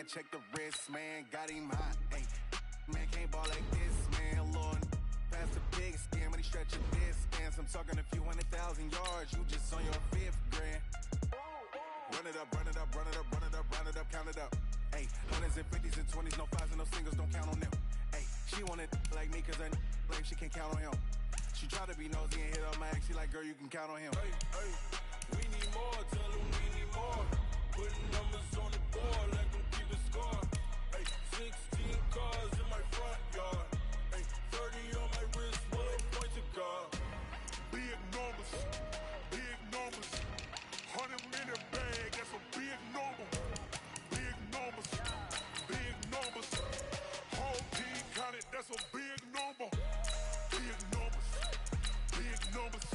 check the wrist, man, got him hot. Ay, man, can't ball like this, man, Lord. Pass the big skin, but he stretch a distance. I'm talking a few 100,000 yards, you just on your 5th grand. Run it up, run it up, run it up, run it up, run it up, count it up. Ay, hundreds and 50s and 20s, no 5s and no singles, don't count on them. Ay, she want it like me, cause I like she can't count on him. She try to be nosy and hit up my ex, she like, girl, you can count on him. Hey, hey, we need more, tell them we need more. Putting numbers on the board, let them keep a score. Hey, 16 cars in my front yard. Hey, 30 on my wrist, will point to God. Big numbers, big numbers. 100-minute bag, that's a big number. Big numbers, big numbers. Whole team counted, that's a big number. Big numbers, big numbers.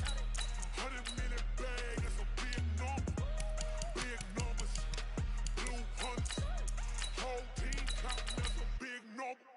100-minute bag, that's a big number. Big numbers, blue hunts. Whole team counting, that's a big number.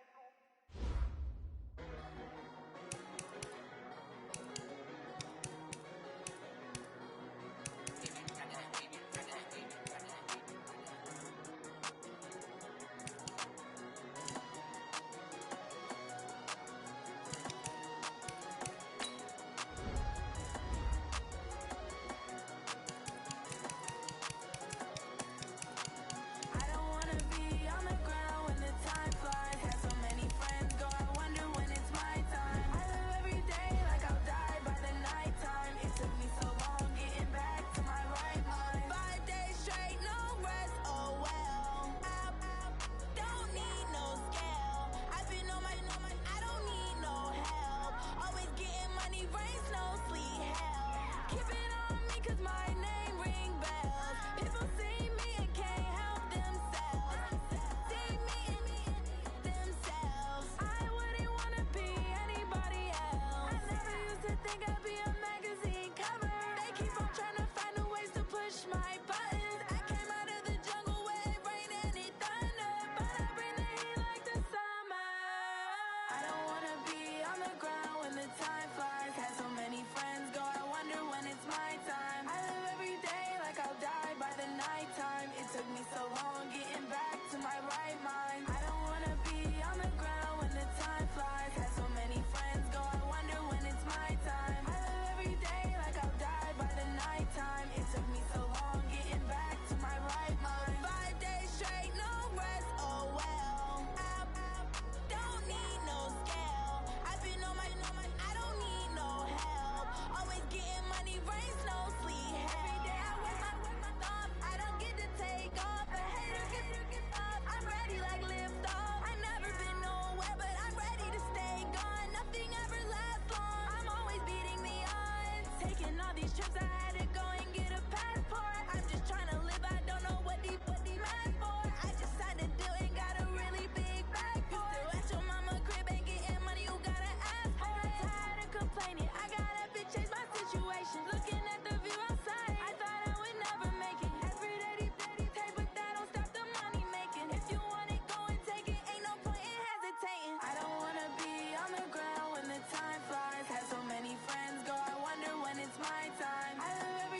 Time flies, had so many friends go, I wonder when it's my time. I live every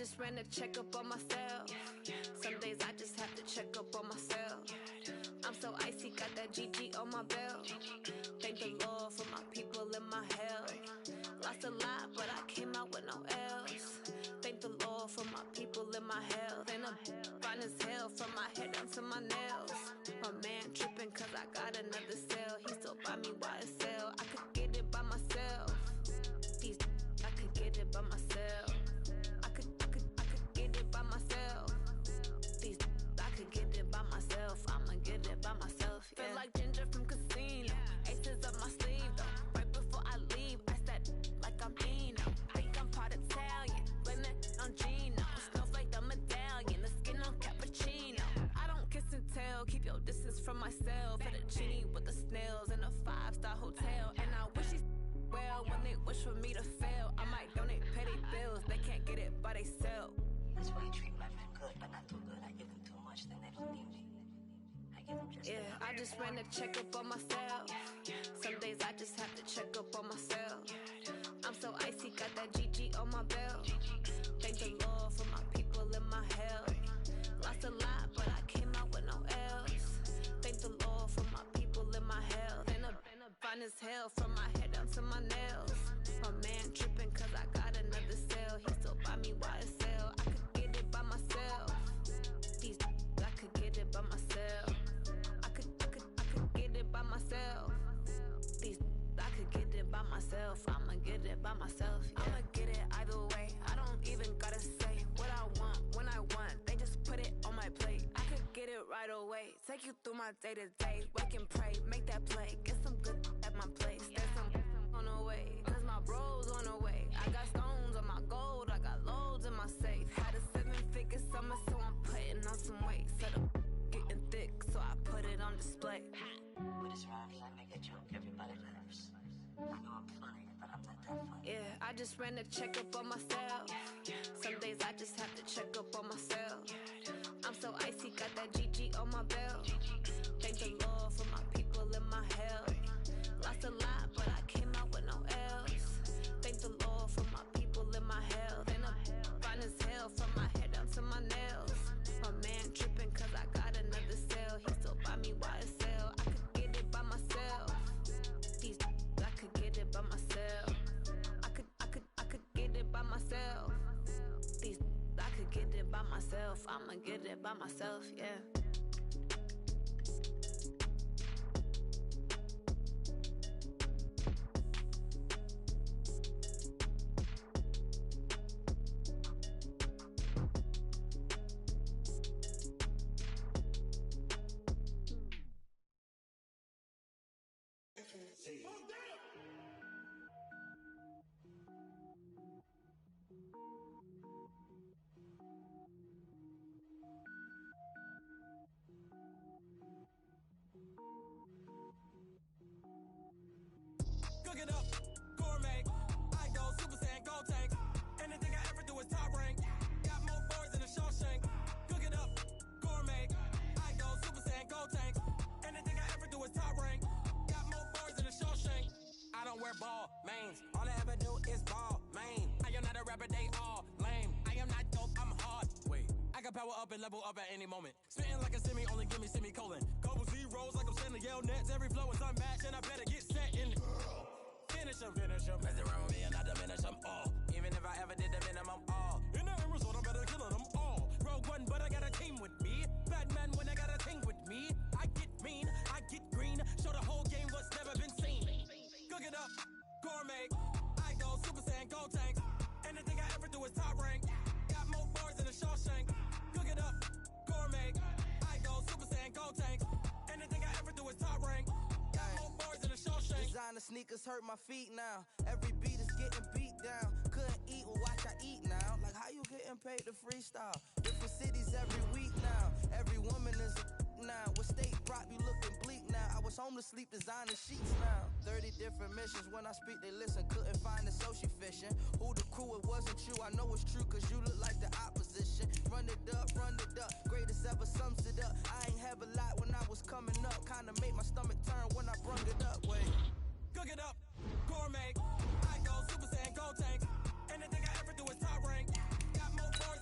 just ran a checkup on myself. Some days I just have to check up on myself. I'm so icy, got that GG on my belt. Thank the Lord for my people in my health. Lost a lot, but I came out with no else. Thank the Lord for my people in my health. And I'm fine as hell from my head down to my nails. My man tripping cause I got another cell. He still buy me YSL. I could get it by myself. These I could get it by myself. I could get it by myself. These I could get it by myself. I'ma get it by myself. Yeah. Feel like Ginger from Casino. Aces up my sleeve though. Right before I leave, I said like I'm Eno. Think I'm part Italian. Blame it on Gino. Snowflake the medallion. The skin on cappuccino. I don't kiss and tell. Keep your distance from myself. Fettuccine with the snails in a 5-star hotel. And I wish he's well when they wish for me to fail. I might donate petty bills. They can't get it by themselves. That's why you treat my friend good, but not too good. I give them too much, then they don't need me. I give them just I just ran a checkup on myself. Some days I just have to check up on myself. I'm so icy, got that GG on my belt. Thank the Lord for my people in my health. Lost a lot, but I came out with no else. Thank the Lord for my people in my health. And I'm fine as hell from my head down to my nails. My man tripping cause I got another cell. He still buy me YSL. I could get it by myself. These I could get it by myself. I could get it by myself. These I could get it by myself. I'ma get it by myself. Yeah. I'ma get it either way. I don't even gotta say what I want when I want. They just put it on my plate. I could get it right away. Take you through my day to day. Wake and pray, make that play. Get some good at my place. There's some on the way. Cause my bros on the way. I got stones on my gold. I got loads in my safe. Had a 7-figure summer, so I'm putting on some weight. Set up getting thick, so I put it on display. With his rhymes, I make a joke, everybody laughs. I know I'm funny, but I'm not that funny. Yeah, I just ran a checkup on myself. Some days I just have to check up on myself. I'm so icy, got that GG on my belt. Thank the Lord for my people in my health. Lost a lot, but I came out with no else. Thank the Lord for my people in my health. And I'm fine as hell from my head down to my nails. My man tripping cause I got another cell. He still buy me YSL. I could get it by myself. These I could get it by myself. I could get it by myself. These I could get it by myself. I'ma get it by myself, yeah. Cook it up, gourmet. I go Super Saiyan, gold tank. Anything I ever do is top rank. Got more boards than a Shawshank. Cook it up, gourmet. I go Super Saiyan, gold tank. Anything I ever do is top rank. Got more boards than a Shawshank. I don't wear ball mains. All I ever do is ball main. I am not a rapper, they all lame. I am not dope, I'm hard. Wait, I can power up and level up at any moment. Spitting like a semi, only give me semicolon. Couple zeros like I'm sending yell nets. Every flow is unmatched and I better get set in. Finish them. Mess around with me and I diminish them all. Even if I ever did the minimum all. In the end result, I'm better killing them all. Rogue One, but I got a team with me. Batman when I got a team with me. I get mean, I get green. Show the whole game what's never been seen. Cook it up, gourmet. I go Super Saiyan, gold tank. Anything I ever do is top rank. Got more bars than a Shawshank. Cook it up, gourmet. I go Super Saiyan, gold tank. Anything I ever do is top rank. Got more bars than a Shawshank. Designer sneakers hurt my feet now. Every beat is getting beat down. Couldn't eat, well watch I eat now. Like how you getting paid to freestyle? Different cities every week now. Every woman is a now. With state prop, you looking bleak now. I was home to sleep, designing sheets now. 30 different missions. When I speak, they listen. Couldn't find it, so she fishing. Who the crew? It wasn't you. I know it's true, cause you look like the opposition. Run it up, greatest ever sums it up. I ain't have a lot when I was coming up. Kinda made my stomach turn when I brung it up. Wait. Cook it up, gourmet. I go Super Saiyan, gold tank. Anything I ever do is top rank. Got more bars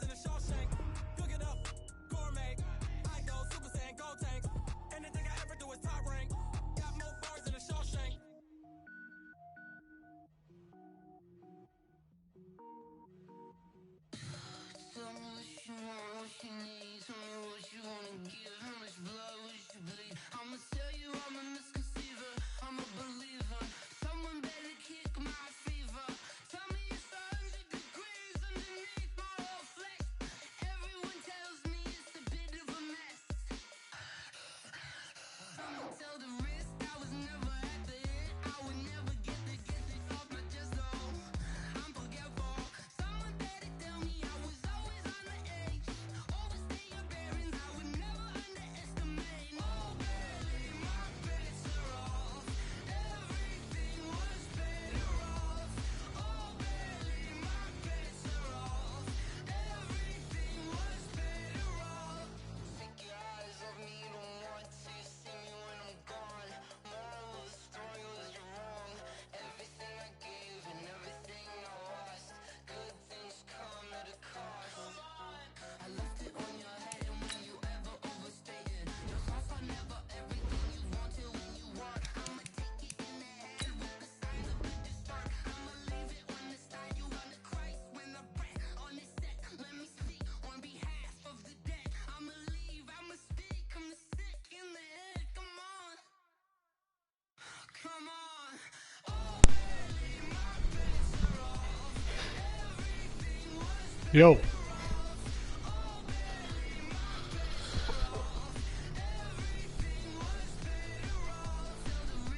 Yo.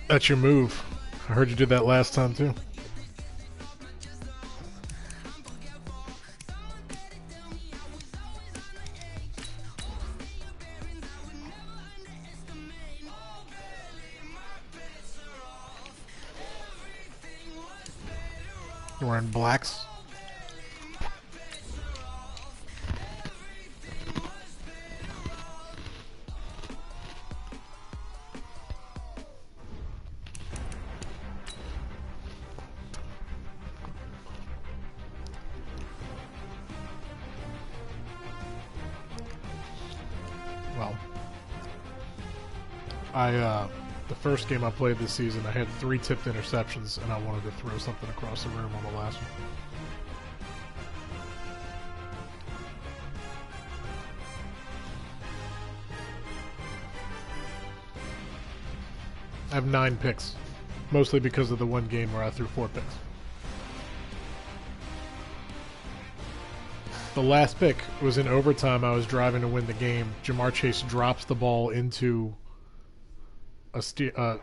That's your move. I heard you did that last time too. You're wearing blacks? Well, the first game I played this season, I had 3 tipped interceptions, and I wanted to throw something across the room on the last one. I have 9 picks, mostly because of the one game where I threw 4 picks. The last pick was in overtime. I was driving to win the game. Jamar Chase drops the ball into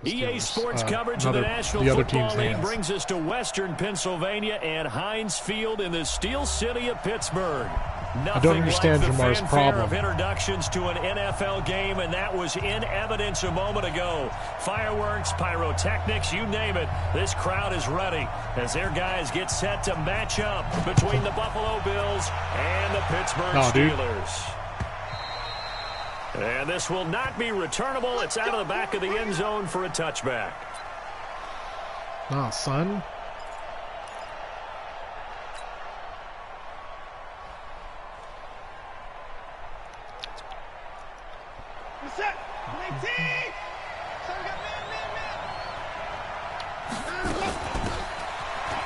EA Sports coverage of the National Football League brings us to Western Pennsylvania and Heinz Field in the Steel City of Pittsburgh. I don't understand like Jamar's problem. Of introductions to an NFL game, and that was in evidence a moment ago. Fireworks, pyrotechnics, you name it. This crowd is ready as their guys get set to match up between the Buffalo Bills and the Pittsburgh Steelers. And this will not be returnable. It's out of the back of the end zone for a touchback. Oh, son.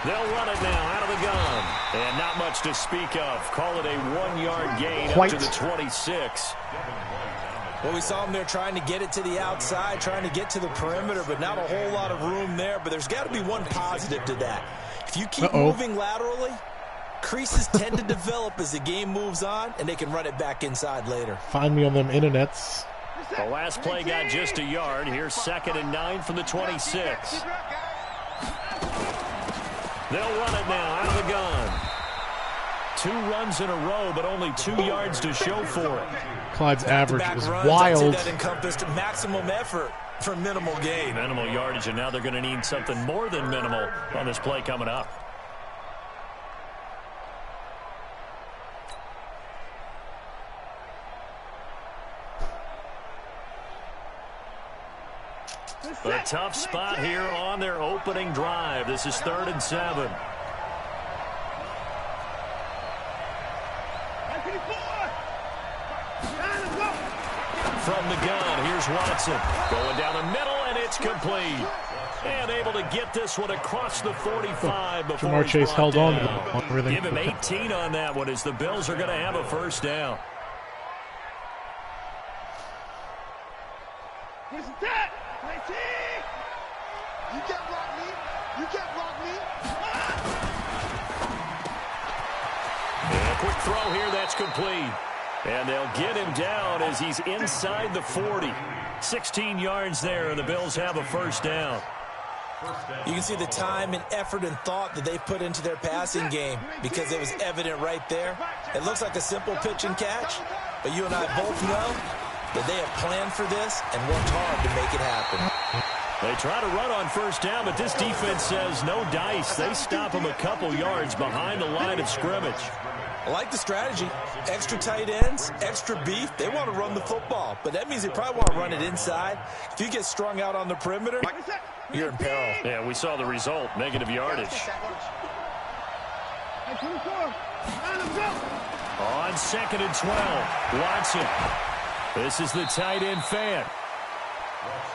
They'll run it now out of the gun. And not much to speak of. Call it a 1-yard gain up to the 26. Well, we saw him there trying to get it to the outside, trying to get to the perimeter, but not a whole lot of room there. But there's got to be one positive to that. If you keep moving laterally, creases tend to develop as the game moves on, and they can run it back inside later. Find me on them internets. The last play got just a yard. Here's 2nd and 9 from the 26. They'll run it now out of the gun. 2 runs in a row, but only 2 yards to show for it. Clyde's average is runs, wild. That encompassed maximum effort for minimal gain. Minimal yardage, and now they're going to need something more than minimal on this play coming up. A tough spot here on their opening drive. This is 3rd and 7. From the gun, here's Watson. Going down the middle, and it's complete. And able to get this one across the 45 before Jamar Chase held on to it. Give him 18 on that one as the Bills are going to have a first down. Here's the tap. You can't block me. You can't block me. And a quick throw here, that's complete. And they'll get him down as he's inside the 40. 16 yards there, and the Bills have a first down. You can see the time and effort and thought that they put into their passing game because it was evident right there. It looks like a simple pitch and catch, but you and I both know that they have planned for this and worked hard to make it happen. They try to run on first down, but this defense says no dice. They stop him a couple yards behind the line of scrimmage. I like the strategy. Extra tight ends, extra beef. They want to run the football, but that means they probably want to run it inside. If you get strung out on the perimeter, you're in peril. Yeah, we saw the result, negative yardage. On 2nd and 12, Watson. This is the tight end fan.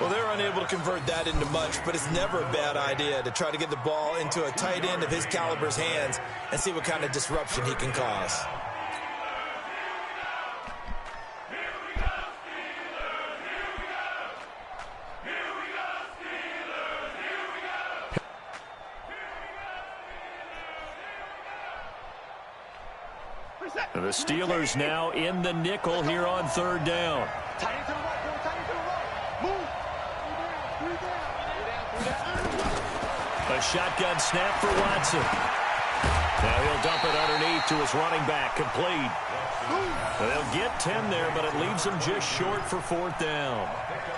Well, they're unable to convert that into much, but it's never a bad idea to try to get the ball into a tight end of his caliber's hands and see what kind of disruption he can cause. And the Steelers now in the nickel here on 3rd down. A shotgun snap for Watson. Now he'll dump it underneath to his running back, complete. They'll get 10 there, but it leaves them just short for 4th down.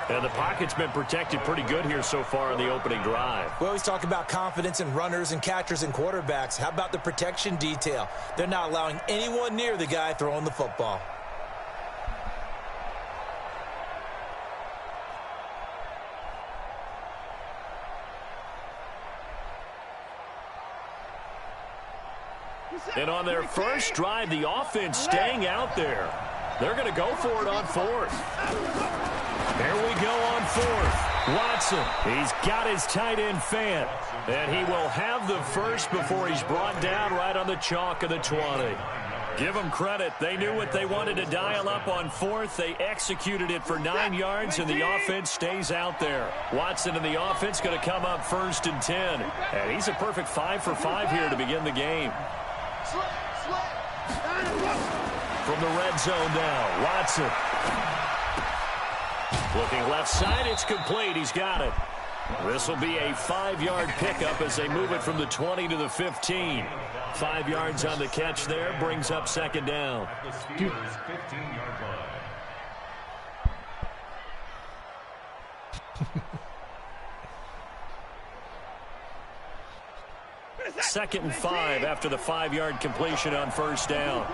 And the pocket's been protected pretty good here so far on the opening drive. We always talk about confidence in runners and catchers and quarterbacks. How about the protection detail? They're not allowing anyone near the guy throwing the football. And on their first drive, the offense staying out there. They're going to go for it on 4th. Here we go on 4th. Watson, he's got his tight end Fant. And he will have the first before he's brought down right on the chalk of the 20. Give them credit. They knew what they wanted to dial up on 4th. They executed it for 9 yards, and the offense stays out there. Watson and the offense going to come up 1st and 10. And he's a perfect 5 for 5 here to begin the game. From the red zone now, Watson. Looking left side, it's complete. He's got it. This will be a 5-yard pickup as they move it from the 20 to the 15. 5 yards on the catch there, brings up 2nd down. Dude. 2nd and 5 after the 5-yard completion on 1st down.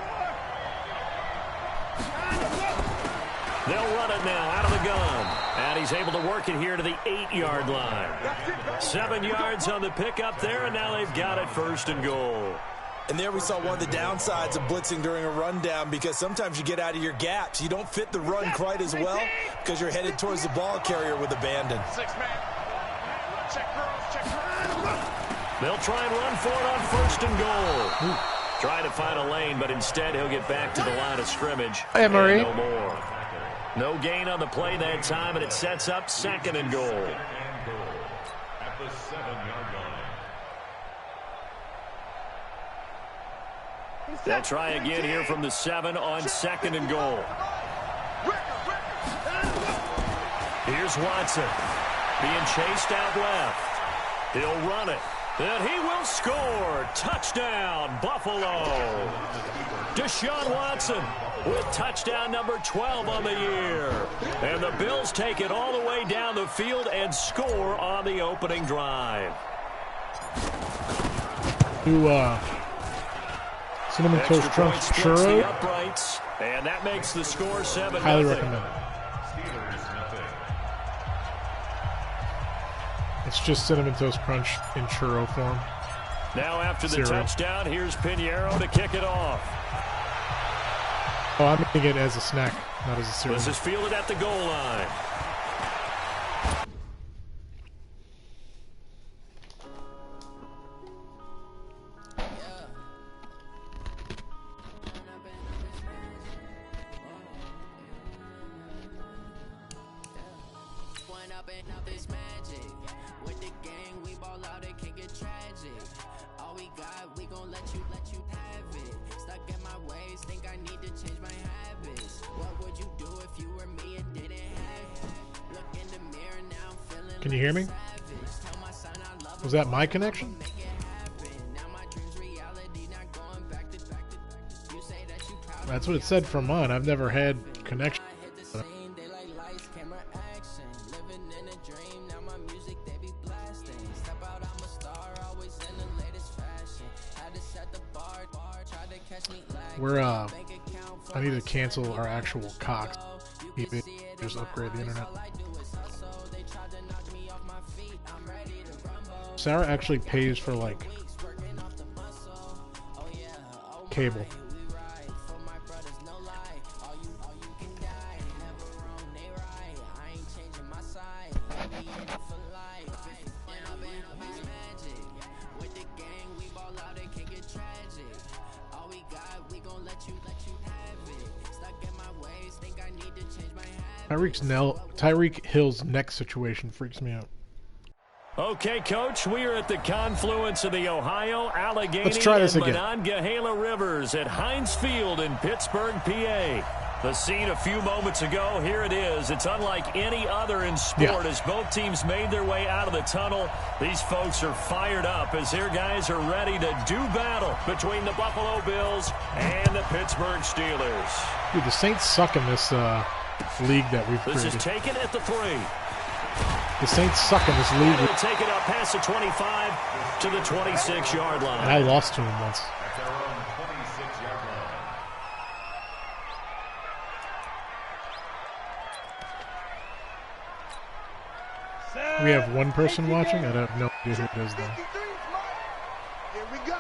They'll run it now out of the gun. And he's able to work it here to the 8-yard line. 7 yards on the pickup there, and now they've got it 1st and goal. And there we saw one of the downsides of blitzing during a rundown, because sometimes you get out of your gaps. You don't fit the run quite as well because you're headed towards the ball carrier with abandon. They'll try and run for it on 1st and goal. Try to find a lane, but instead he'll get back to the line of scrimmage. Hey, Murray. No more. No gain on the play that time, and it sets up 2nd and goal. At the 7-yard line. They'll try again here from the 7 on 2nd and goal. Here's Watson being chased out left. He'll run it. And he will score. Touchdown, Buffalo. Deshaun Watson with touchdown number 12 on the year. And the Bills take it all the way down the field and score on the opening drive. New Cinnamon Toast Crunch Churro. Uprights, and that makes the score 7-0. Highly recommend it. It's just Cinnamon Toast Crunch in churro form. Now after the touchdown, here's Pinheiro to kick it off. Oh, I'm eating it as a snack, not as a cereal. This is fielded at the goal line. Can you hear me? Was that my connection? That's what it said from mine. I've never had connection. We're I need to cancel our actual Cox. Just upgrade the internet. Sarah actually pays for like cable. Tyreek Hill's neck situation freaks me out. Okay, Coach, we are at the confluence of the Ohio, Allegheny, Let's try this and again. Monongahela Rivers at Heinz Field in Pittsburgh, PA. The scene a few moments ago, here it is. It's unlike any other in sport as both teams made their way out of the tunnel. These folks are fired up as their guys are ready to do battle between the Buffalo Bills and the Pittsburgh Steelers. Dude, the Saints suck in this league that we've created. This is taken at the 3. The Saints suck in this league. They'll take it up past the 25 to the 26-yard line. And I lost to him once. We have one person watching? I have no idea who it is, though. Here we go.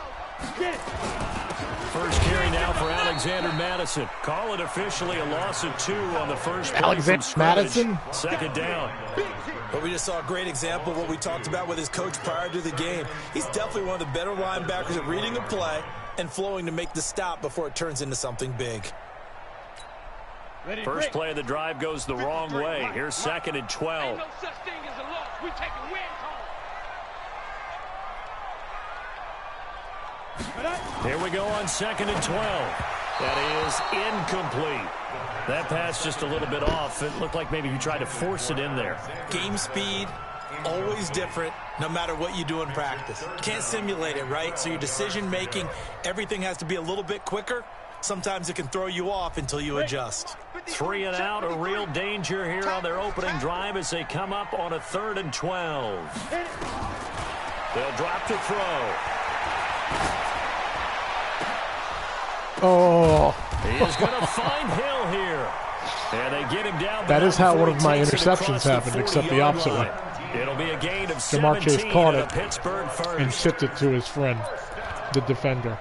First carry now for Alexander Madison. Call it officially a loss of 2 on the first play. Alexander Madison? Second down. But we just saw a great example of what we talked about with his coach prior to the game. He's definitely one of the better linebackers at reading a play and flowing to make the stop before it turns into something big. First play of the drive goes the wrong way. Here's 2nd and 12. Ain't no such thing as a loss. We taking wins home. Here we go on 2nd and 12. That is incomplete. That pass just a little bit off. It looked like maybe he tried to force it in there. Game speed, always different, no matter what you do in practice. Can't simulate it, right? So your decision making, everything has to be a little bit quicker. Sometimes it can throw you off until you adjust. 3 and out, a real danger here on their opening drive as they come up on a 3rd and 12. They'll drop to throw. Oh. He is going to find Hill here. And they get him down. That is how one of my interceptions happened, except the opposite way. It'll be a gain of Jamar 17 Chase caught it Pittsburgh first. and tipped it to his friend, the defender.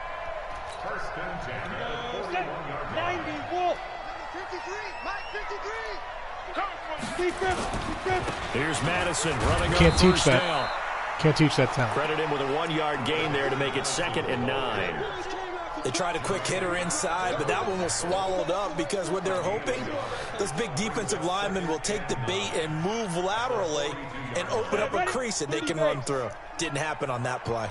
Here's Madison running on Can't teach first that. down. Can't teach that talent. Credit him with a 1-yard gain there to make it 2nd and 9. They tried a quick hitter inside, but that one was swallowed up because what they're hoping, those big defensive linemen will take the bait and move laterally and open up a crease that they can run through. Didn't happen on that play.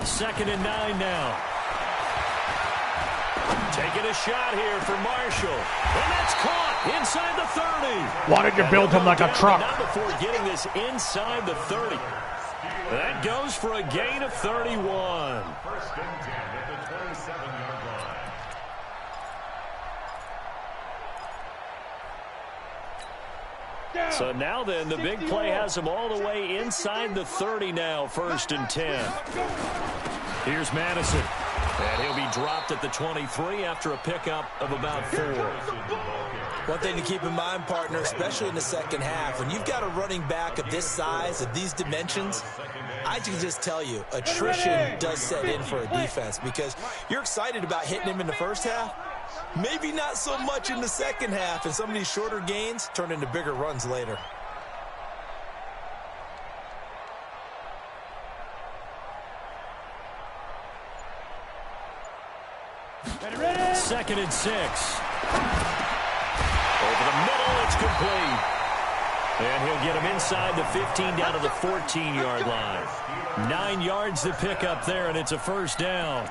Second and 9 now. Taking a shot here for Marshall. And that's caught inside the 30. Why did you build him like a truck? Not before getting this inside the 30. That goes for a gain of 31. First and 10 at the 27-yard line. So now then, the big play has him all the way inside the 30 now, 1st and 10. Here's Madison. And he'll be dropped at the 23 after a pickup of about 4. One thing to keep in mind, partner, especially in the second half, when you've got a running back of this size, of these dimensions, I can just tell you, attrition does set in for a defense because you're excited about hitting him in the first half. Maybe not so much in the second half, and some of these shorter gains turn into bigger runs later. Second and 6. Over the middle, it's complete. And he'll get him inside the 15 down to the 14-yard line. 9 yards to pick up there, and it's a first down.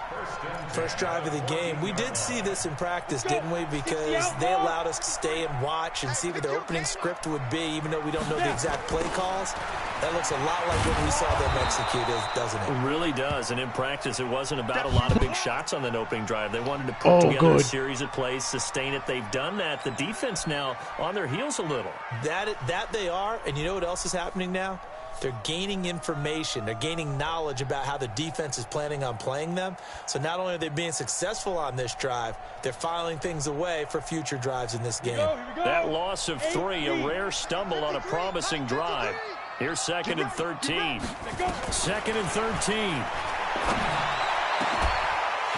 First drive of the game. We did see this in practice, didn't we? Because they allowed us to stay and watch and see what their opening script would be, even though we don't know the exact play calls. That looks a lot like what we saw them execute, doesn't it? It really does. And in practice, it wasn't about a lot of big shots on that opening drive. They wanted to put together a series of plays, sustain it. They've done that. The defense now on their heels a little. That they are. And you know what else is happening now? They're gaining information. They're gaining knowledge about how the defense is planning on playing them. So not only are they being successful on this drive, they're filing things away for future drives in this game. That loss of 3, a rare stumble on a promising drive. Here's 2nd and 13. 2nd and 13.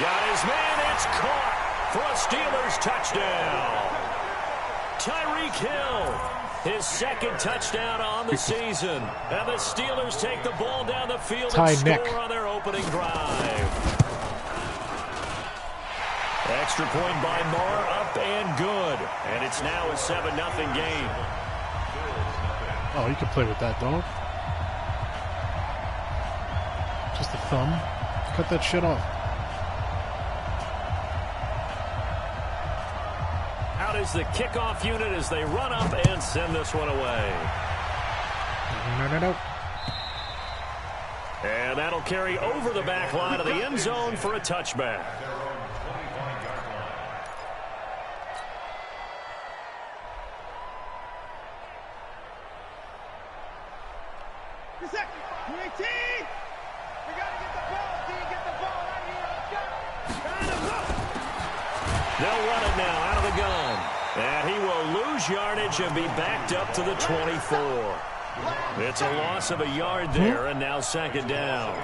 Got his man. It's caught for a Steelers touchdown. Tyreek Hill. His 2nd touchdown on the season. And the Steelers take the ball down the field and score on their opening drive. extra point by Marr, up and good. And it's now a 7-0 game. Oh, you can play with that, dog. Just a thumb. Cut that shit off. Out is the kickoff unit as they run up and send this one away. No. And that'll carry over the back line of the end zone for a touchback. They'll run it now out of the gun. And he will lose yardage and be backed up to the 24. It's a loss of a yard there, and now second down.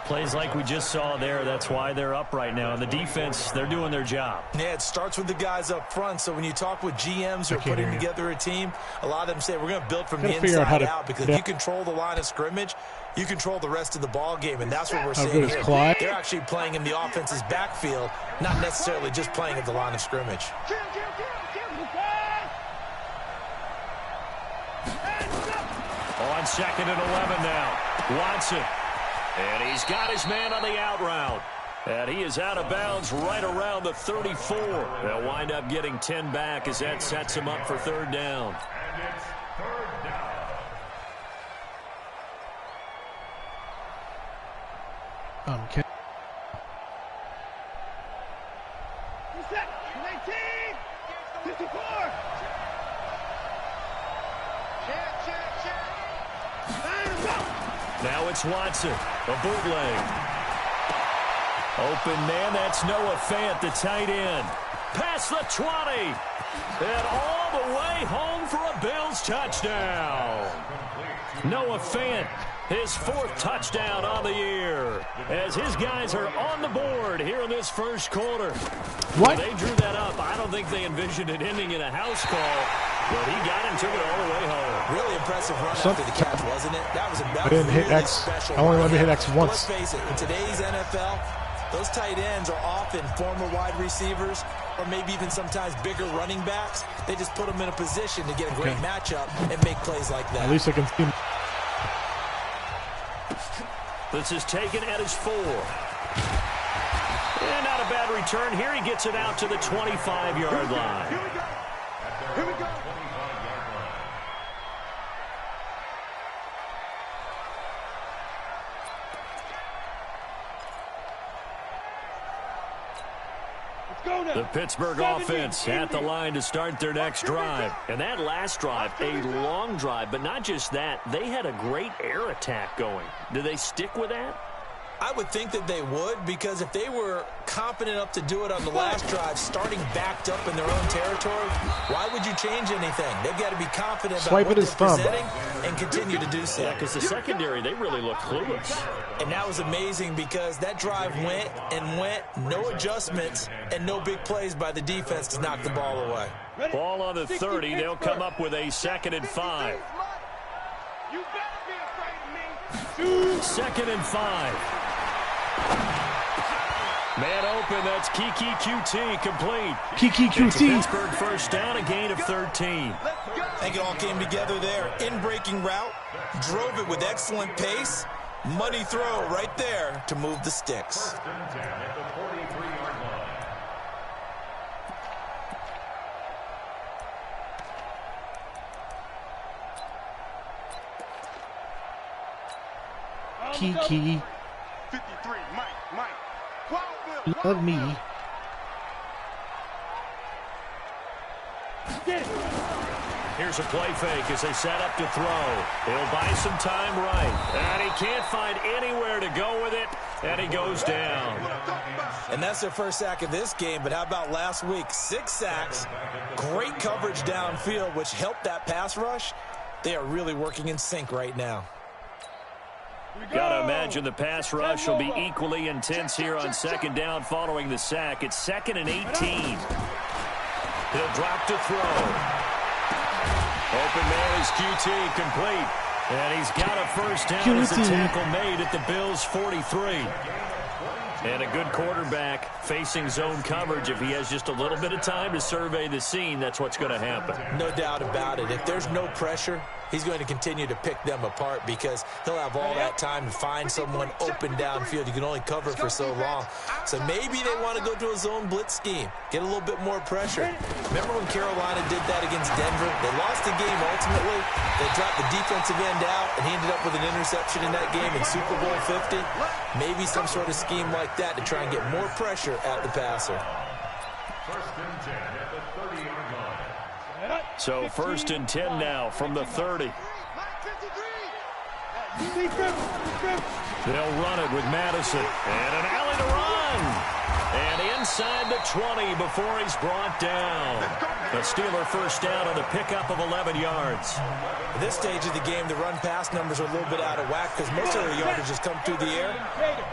Plays like we just saw there, that's why they're up right now. And the defense, they're doing their job. Yeah, it starts with the guys up front. So when you talk with GMs who are putting together a team, a lot of them say we're going to build from the inside out because if you control the line of scrimmage, you control the rest of the ball game, and that's what we're seeing here. They're actually playing in the offense's backfield, not necessarily just playing at the line of scrimmage. On second and 11 now. Watson. And he's got his man on the out route. And he is out of bounds right around the 34. They'll wind up getting 10 back as that sets him up for third down. And it's third down. Okay. 19, 54. Now it's Watson, a bootleg. Open man, that's Noah Fant, the tight end. Past the 20. And all the way home for a Bills touchdown. Noah Fant, his fourth touchdown on the year. As his guys are on the board here in this first quarter. What? When they drew that up, I don't think they envisioned it ending in a house call. But he got him, took it all the way home. Really impressive run after the catch, wasn't it? That was a I didn't hit really X. special. I only let me hit X once. Let's face it, in today's NFL, those tight ends are often former wide receivers or maybe even sometimes bigger running backs. They just put them in a position to get a great matchup and make plays like that. At least I can see him. This is taken at his 4. And not a bad return. Here he gets it out to the 25-yard line. Here we go. Here we go. The Pittsburgh offense at the line to start their next drive. And that last drive, a long drive, but not just that, they had a great air attack going. Do they stick with that? I would think that they would, because if they were confident enough to do it on the last drive, starting backed up in their own territory, why would you change anything? They've got to be confident about what they're presenting and continue to do so. Yeah, because the secondary, they really look clueless. And that was amazing because that drive went and went, no adjustments, and no big plays by the defense to knock the ball away. Ball on the 30, they'll come up with a 2nd and 5. You better be afraid of me. 2nd and 5. Man open, that's Kiki QT complete. Kiki QT. Pittsburgh first down, a gain of 13. I think it all came together there. In-breaking route, drove it with excellent pace. Money throw right there to move the sticks. Kiki. 53, Mike. Love me. Here's a play fake as they set up to throw. He'll buy some time right. And he can't find anywhere to go with it. And he goes down. And that's their first sack of this game. But how about last week? 6 sacks. Great coverage downfield, which helped that pass rush. They are really working in sync right now. Got to imagine the pass rush will be equally intense here on second down following the sack. It's 2nd and 18. He'll drop to throw. Open man is QT complete. And he's got a first down as the tackle made at the Bills' 43. And a good quarterback facing zone coverage. If he has just a little bit of time to survey the scene, that's what's going to happen. No doubt about it. If there's no pressure, he's going to continue to pick them apart because he'll have all that time to find someone open downfield. You can only cover for so long. So maybe they want to go to a zone blitz scheme, get a little bit more pressure. Remember when Carolina did that against Denver? They lost the game ultimately. They dropped the defensive end out, and he ended up with an interception in that game in Super Bowl 50. Maybe some sort of scheme like that to try and get more pressure at the passer. First and 10 at the 30-yard line. So 1st and 10 now from the 30. They'll run it with Madison. And an alley to run. And inside the 20 before he's brought down. The Steeler first down on the pickup of 11 yards. At this stage of the game, the run-pass numbers are a little bit out of whack because most of their yardage has come through the air.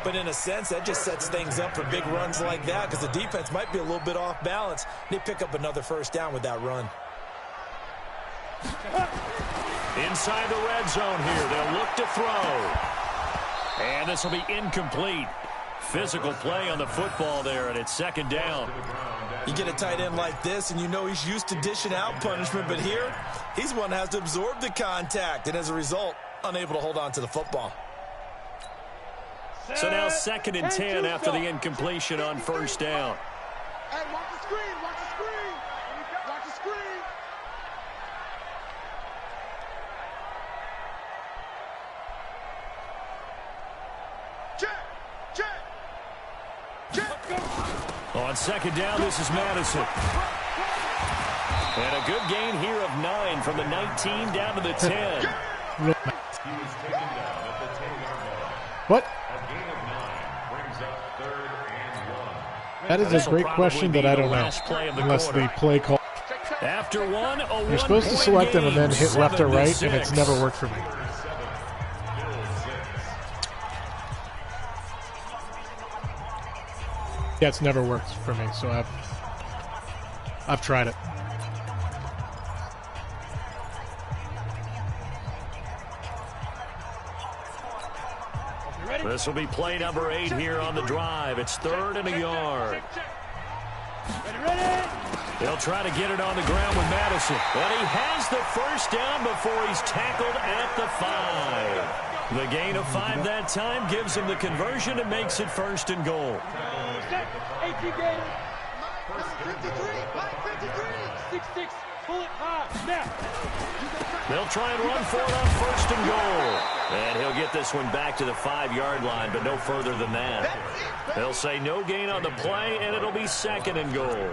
But in a sense, that just sets things up for big runs like that because the defense might be a little bit off balance. They pick up another first down with that run. Inside the red zone here, they'll look to throw. And this will be incomplete. Physical play on the football there, and it's 2nd down. You get a tight end like this, and you know he's used to dishing out punishment, but here, he's one that has to absorb the contact, and as a result, unable to hold on to the football. So now 2nd and 10 after the incompletion on 1st down. Hey, watch the screen, watch the screen. Watch the screen. On 2nd down, this is Madison. And a good gain here of 9 from the 19 down to the 10. What? A gain of 9 brings up 3rd and 1. That is a great question that I don't know. Unless the play call. After one, You're supposed to select them and then hit left or right, and it's never worked for me. Yeah, it's never worked for me, so I've tried it. This will be play number 8 here on the drive. It's 3rd and a yard. They'll try to get it on the ground with Madison. But he has the first down before he's tackled at the 5. The gain of 5 that time gives him the conversion and makes it 1st and goal. 6-6, pull it high, snap. They'll try and run for it on 1st and goal. And he'll get this one back to the 5-yard line, but no further than that. They'll say no gain on the play, and it'll be 2nd and goal.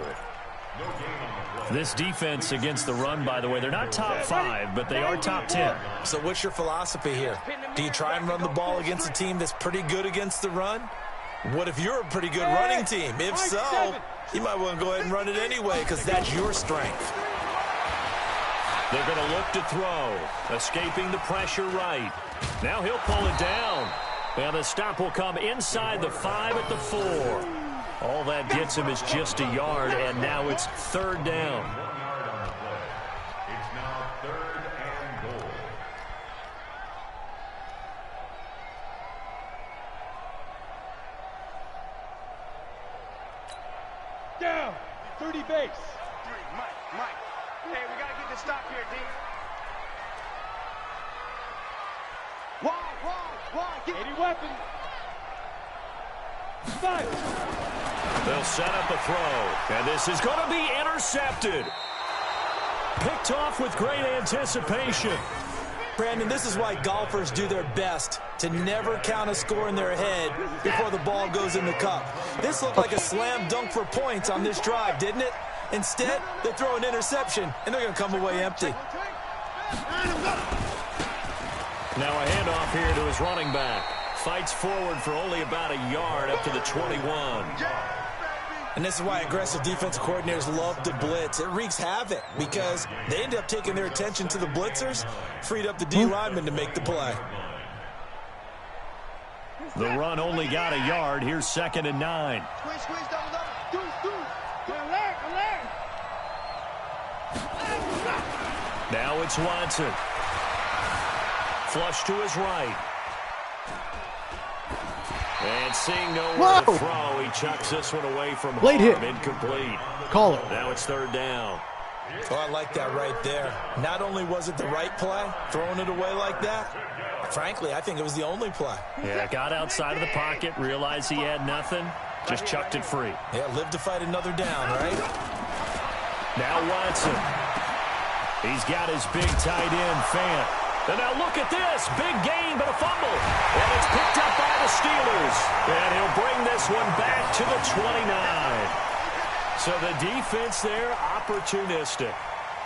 This defense against the run, by the way, they're not top 5, but they are top 10. So what's your philosophy here? Do you try and run the ball against a team that's pretty good against the run? What if you're a pretty good running team? If so, you might want to go ahead and run it anyway because that's your strength. They're going to look to throw, escaping the pressure right. Now he'll pull it down. And the stop will come inside the 5 at the 4. All that gets him is just a yard, and now it's 3rd down. 1 yard on the play. It's now 3rd and goal. Down, 30 base. Mike. Hey, we got to get this stop here, D. Wide. Get 80 weapon. 5. They'll set up a throw, and this is going to be intercepted. Picked off with great anticipation. Brandon, this is why golfers do their best to never count a score in their head before the ball goes in the cup. This looked like a slam dunk for points on this drive, didn't it? Instead, they throw an interception, and they're going to come away empty. Now a handoff here to his running back. Fights forward for only about a yard up to the 21. And this is why aggressive defensive coordinators love to blitz. It wreaks havoc because they end up taking their attention to the blitzers, freed up the D lineman to make the play. The run only got a yard. Here's 2nd and 9. Squeeze, double. Now it's Watson. Flush to his right. And seeing nowhere to throw, he chucks this one away from Late harm. hit. Incomplete. Call it. Now it's third down. Oh, I like that right there. Not only was it the right play, throwing it away like that, frankly, I think it was the only play. Yeah, got outside of the pocket, realized he had nothing, just chucked it free. Yeah, live to fight another down, right? Now Watson. He's got his big tight end, Fant. And now look at this. Big gain, but a fumble. And it's picked up by the Steelers. And he'll bring this one back to the 29. So the defense there, opportunistic.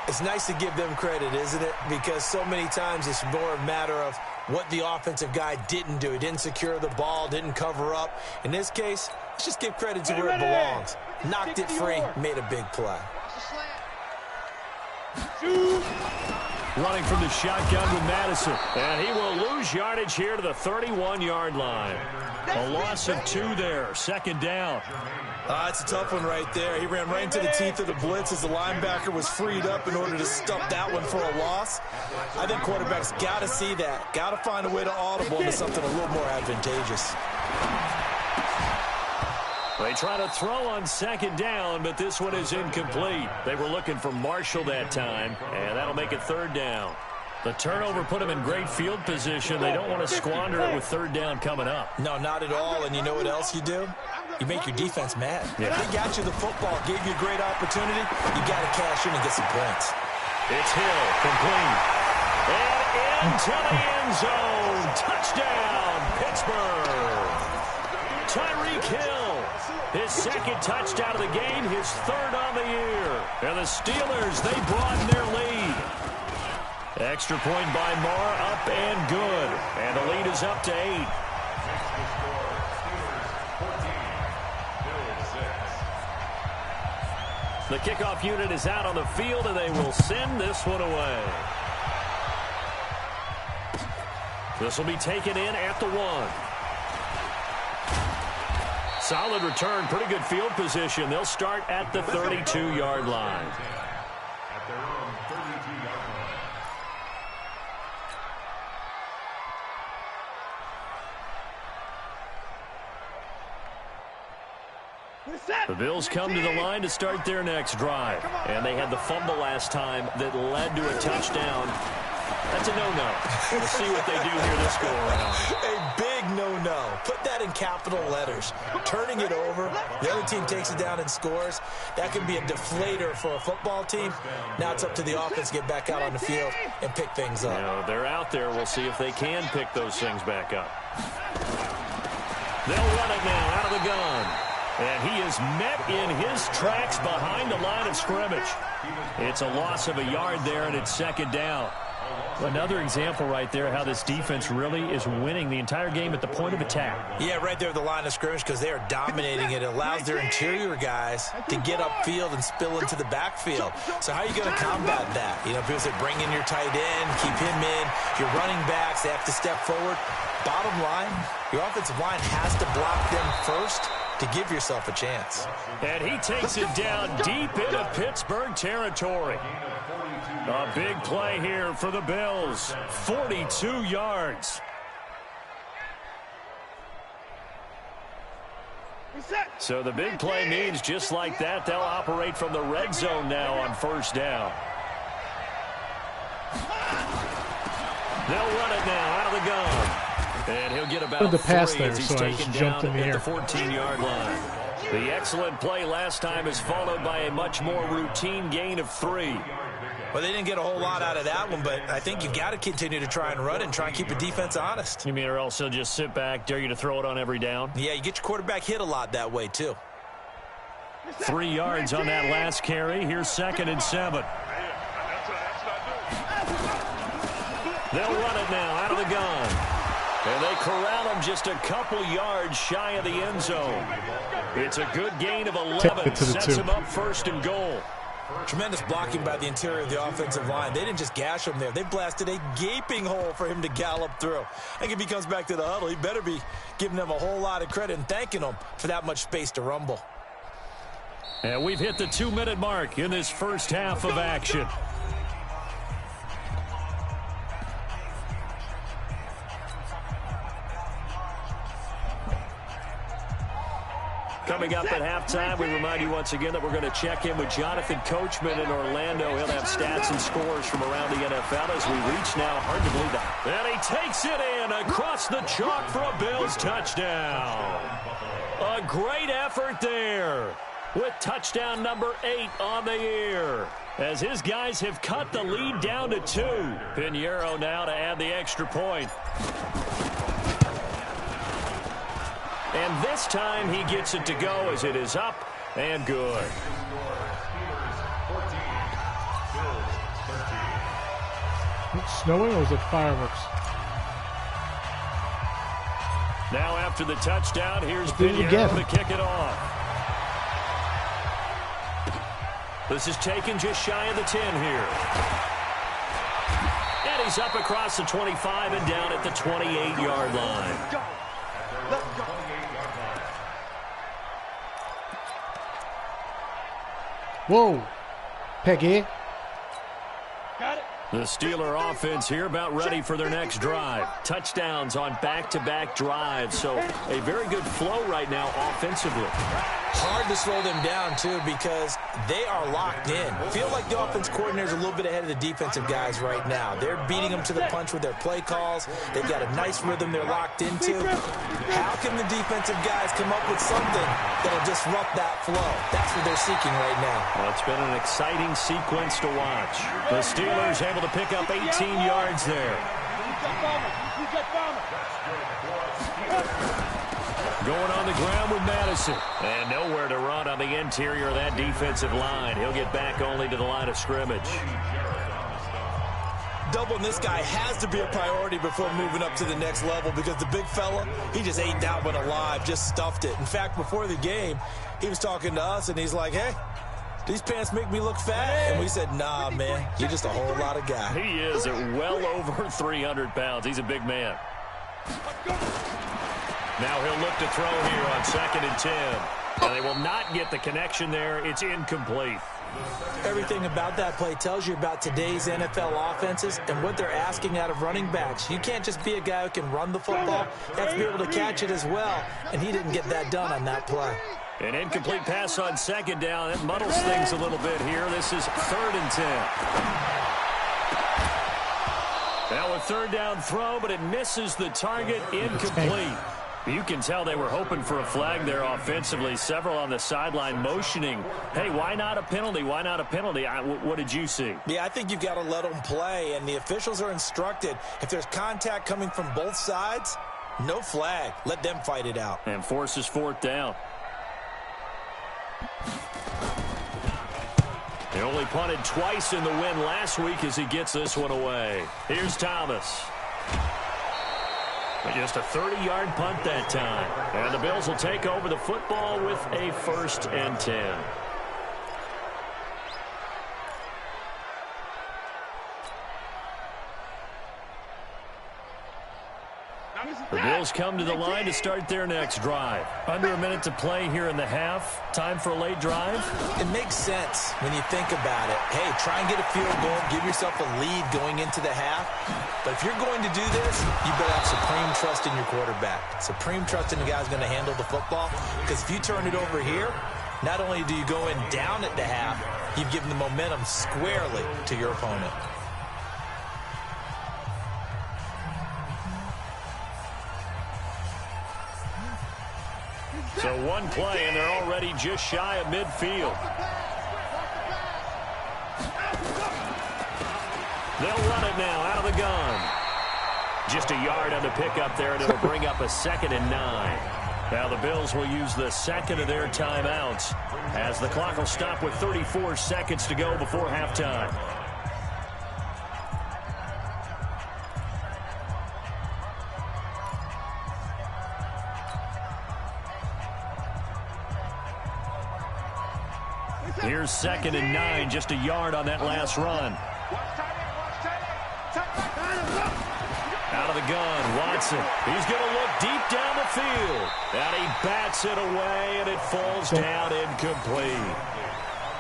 It's nice to give them credit, isn't it? Because so many times it's more a matter of what the offensive guy didn't do. He didn't secure the ball, didn't cover up. In this case, let's just give credit to where it belongs. Knocked it free, made a big play. Running from the shotgun with Madison. And he will lose yardage here to the 31-yard line. A loss of 2 there. Second down. It's a tough one right there. He ran right into the teeth of the blitz as the linebacker was freed up in order to stuff that one for a loss. I think quarterbacks got to see that. Got to find a way to audible into something a little more advantageous. They try to throw on second down, but this one is incomplete. They were looking for Marshall that time, and that'll make it third down. The turnover put them in great field position. They don't want to squander it with third down coming up. No, not at all. And you know what else you do? You make your defense mad. Yeah. They got you the football, gave you a great opportunity. You got to cash in and get some points. It's Hill, complete. And into the end zone. Touchdown, Pittsburgh. Tyreek Hill, his second touchdown of the game, his third on the year. And the Steelers, they broaden their lead. Extra point by Marr, up and good. And the lead is up to 8. The kickoff unit is out on the field, and they will send this one away. This will be taken in at the 1. Solid return, pretty good field position. They'll start at the 32-yard line. The Bills come to the line to start their next drive. And they had the fumble last time that led to a touchdown. That's a no-no. We'll see what they do here this go-around. A big no-no. Put that in capital letters. Turning it over, the other team takes it down and scores. That can be a deflator for a football team. Now it's up to the offense to get back out on the field and pick things up. You know, they're out there. We'll see if they can pick those things back up. They'll run it now out of the gun. And he is met in his tracks behind the line of scrimmage. It's a loss of a yard there, and it's second down. Another example right there how this defense really is winning the entire game at the point of attack. Yeah, right there at the line of scrimmage because they are dominating it. It allows their interior guys to get upfield and spill into the backfield. So how are you going to combat that? You know, people say bring in your tight end, keep him in. Your running backs, they have to step forward. Bottom line, your offensive line has to block them first to give yourself a chance. And he takes it down deep into Pittsburgh territory. A big play here for the Bills. 42 yards. So the big play means just like that, they'll operate from the red zone now on first down. They'll run it now out of the gun. And he'll get about the pass 3 there, as he's so I taken just down jumped in the at air. the 14-yard line. The excellent play last time is followed by a much more routine gain of 3. Well, they didn't get a whole lot out of that one, but I think you've got to continue to try and run and try and keep the defense honest. You mean or else he'll just sit back, dare you to throw it on every down? Yeah, you get your quarterback hit a lot that way, too. 3 yards on that last carry. Here's 2nd and 7. They'll run it now out of the gun. And they corral him just a couple yards shy of the end zone. It's a good gain of 11. Sets him up 1st and goal. Tremendous blocking by the interior of the offensive line. They didn't just gash him there. They blasted a gaping hole for him to gallop through. I think if he comes back to the huddle, he better be giving them a whole lot of credit and thanking them for that much space to rumble. And we've hit the 2-minute mark in this first half of action. Coming up at halftime, we remind you once again that we're going to check in with Jonathan Coachman in Orlando. He'll have stats and scores from around the NFL as we reach now. Hard to believe that. And he takes it in across the chalk for a Bills touchdown. A great effort there with touchdown number 8 on the year, as his guys have cut the lead down to 2. Pinheiro now to add the extra point. And this time he gets it to go as it is up and good. It's snowing or is it fireworks? Now after the touchdown, here's Pinheiro to kick it off. This is taken just shy of the 10 here. And he's up across the 25 and down at the 28-yard line. Let's go. Whoa. Peggy. Got it. The Steeler offense here about ready for their next drive. Touchdowns on back-to-back drives, so a very good flow right now offensively. Hard to slow them down, too, because they are locked in. Feel like the offense coordinator's a little bit ahead of the defensive guys right now. They're beating them to the punch with their play calls. They've got a nice rhythm they're locked into. How can the defensive guys come up with something that'll disrupt that flow? That's what they're seeking right now. Well, it's been an exciting sequence to watch. The Steelers able to pick up 18 yards there. Going on the ground with Madison. And nowhere to run on the interior of that defensive line. He'll get back only to the line of scrimmage. Doubling this guy has to be a priority before moving up to the next level, because the big fella, he just ate that one alive, just stuffed it. In fact, before the game, he was talking to us, and he's like, hey, these pants make me look fat. And we said, nah, man, you're just a whole lot of guy. He is at well over 300 pounds. He's a big man. Now he'll look to throw here on 2nd and 10. And they will not get the connection there. It's incomplete. Everything about that play tells you about today's NFL offenses and what they're asking out of running backs. You can't just be a guy who can run the football. You have to be able to catch it as well. And he didn't get that done on that play. An incomplete pass on 2nd down. It muddles things a little bit here. This is 3rd and 10. Now a 3rd down throw, but it misses the target. Incomplete. You can tell they were hoping for a flag there offensively. Several on the sideline motioning, hey, why not a penalty? Why not a penalty? What did you see? Yeah, I think you've got to let them play, and the officials are instructed. If there's contact coming from both sides, no flag. Let them fight it out. And forces 4th down. He only punted twice in the win last week as he gets this one away. Here's Thomas. But just a 30-yard punt that time. And the Bills will take over the football with a 1st and 10. The Bills come to the line to start their next drive. Under a minute to play here in the half. Time for a late drive. It makes sense when you think about it. Hey, try and get a field goal. Give yourself a lead going into the half. But if you're going to do this, you better have supreme trust in your quarterback. Supreme trust in the guy who's going to handle the football. Because if you turn it over here, not only do you go in down at the half, you've given the momentum squarely to your opponent. So one play, and they're already just shy of midfield. They'll run it now out of the gun. Just a yard on the pickup there, and it'll bring up a 2nd and 9. Now the Bills will use the 2nd of their timeouts as the clock will stop with 34 seconds to go before halftime. Here's 2nd and 9, just a yard on that last run. Out of the gun, Watson. He's going to look deep down the field. And he bats it away, and it falls down incomplete.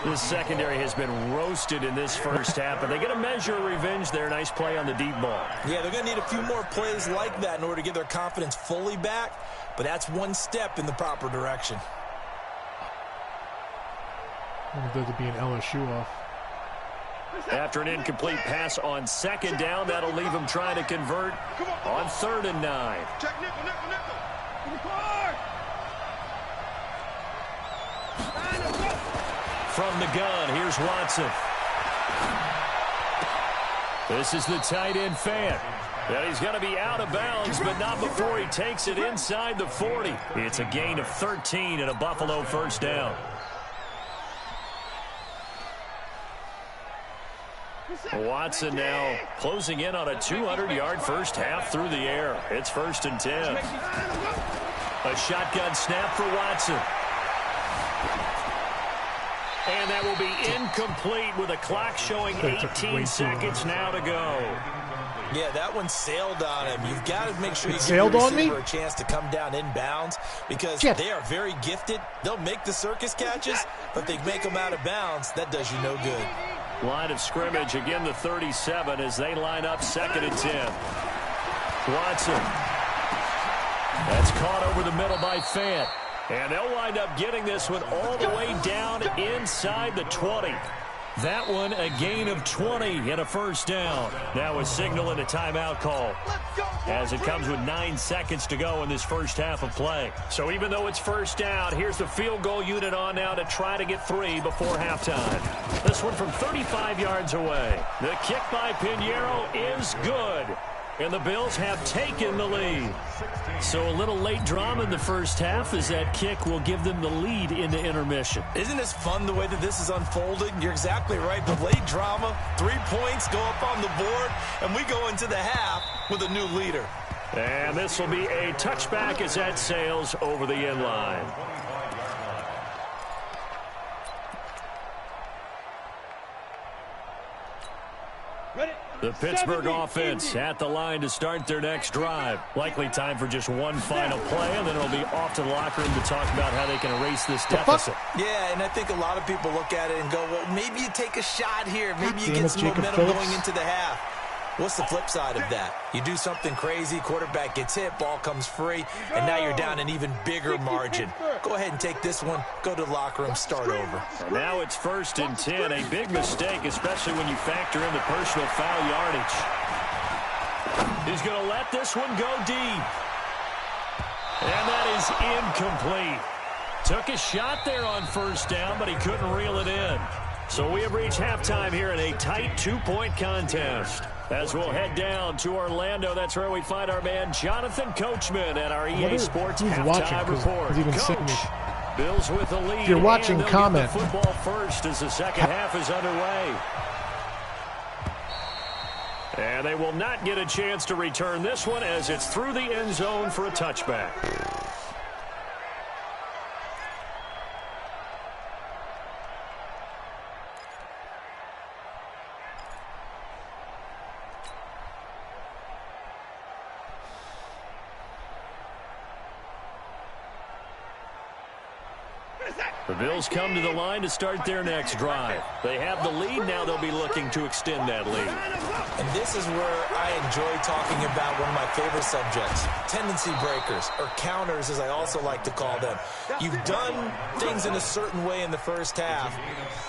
This secondary has been roasted in this first half, but they get a measure of revenge there. Nice play on the deep ball. Yeah, they're going to need a few more plays like that in order to get their confidence fully back, but that's one step in the proper direction. I wanted there to be an LSU off. After an incomplete pass on second down, that'll leave him trying to convert on 3rd and 9. Check nickel, nickel, nickel. From the gun, here's Watson. This is the tight end fan. And he's going to be out of bounds, but not before he takes it inside the 40. It's a gain of 13 and a Buffalo first down. Watson now closing in on a 200-yard first half through the air. It's 1st and 10. A shotgun snap for Watson. And that will be incomplete with a clock showing 18 seconds now to go. Yeah, that one sailed on him. You've got to make sure you give sailed your on me? receiver a chance to come down inbounds because they are very gifted. They'll make the circus catches, but if they make them out of bounds, that does you no good. Line of scrimmage, again the 37 as they line up 2nd and 10. Watson. That's caught over the middle by Fant. And they'll wind up getting this one all the way down inside the 20. That one a gain of 20 and a first down. Now a signal and a timeout call as it comes with 9 seconds to go in this first half of play. So even though it's first down, here's the field goal unit on now to try to get 3 before halftime. This one from 35 yards away. The kick by Pinheiro is good. And the Bills have taken the lead. So a little late drama in the first half as that kick will give them the lead into intermission. Isn't this fun the way that this is unfolding? You're exactly right. The late drama, 3 points go up on the board, and we go into the half with a new leader. And this will be a touchback as that sails over the end line. The Pittsburgh offense at the line to start their next drive. Likely time for just one final play, and then it'll be off to the locker room to talk about how they can erase this deficit. Yeah, and I think a lot of people look at it and go, well, maybe you take a shot here. Maybe you get some momentum going into the half. What's the flip side of that? You do something crazy, quarterback gets hit, ball comes free, and now you're down an even bigger margin. Go ahead and take this one, go to the locker room, start over. And now it's 1st and 10, a big mistake, especially when you factor in the personal foul yardage. He's going to let this one go deep. And that is incomplete. Took a shot there on first down, but he couldn't reel it in. So we have reached halftime here in a tight 2-point contest. As we'll head down to Orlando, that's where we find our man Jonathan Coachman at our EA Sports halftime report. Coach, Bills with the lead. If you're watching, comment. The football first as the second half is underway. And they will not get a chance to return this one as it's through the end zone for a touchback. The Bills come to the line to start their next drive. They have the lead. Now they'll be looking to extend that lead. And this is where I enjoy talking about one of my favorite subjects, tendency breakers, or counters as I also like to call them. You've done things in a certain way in the first half,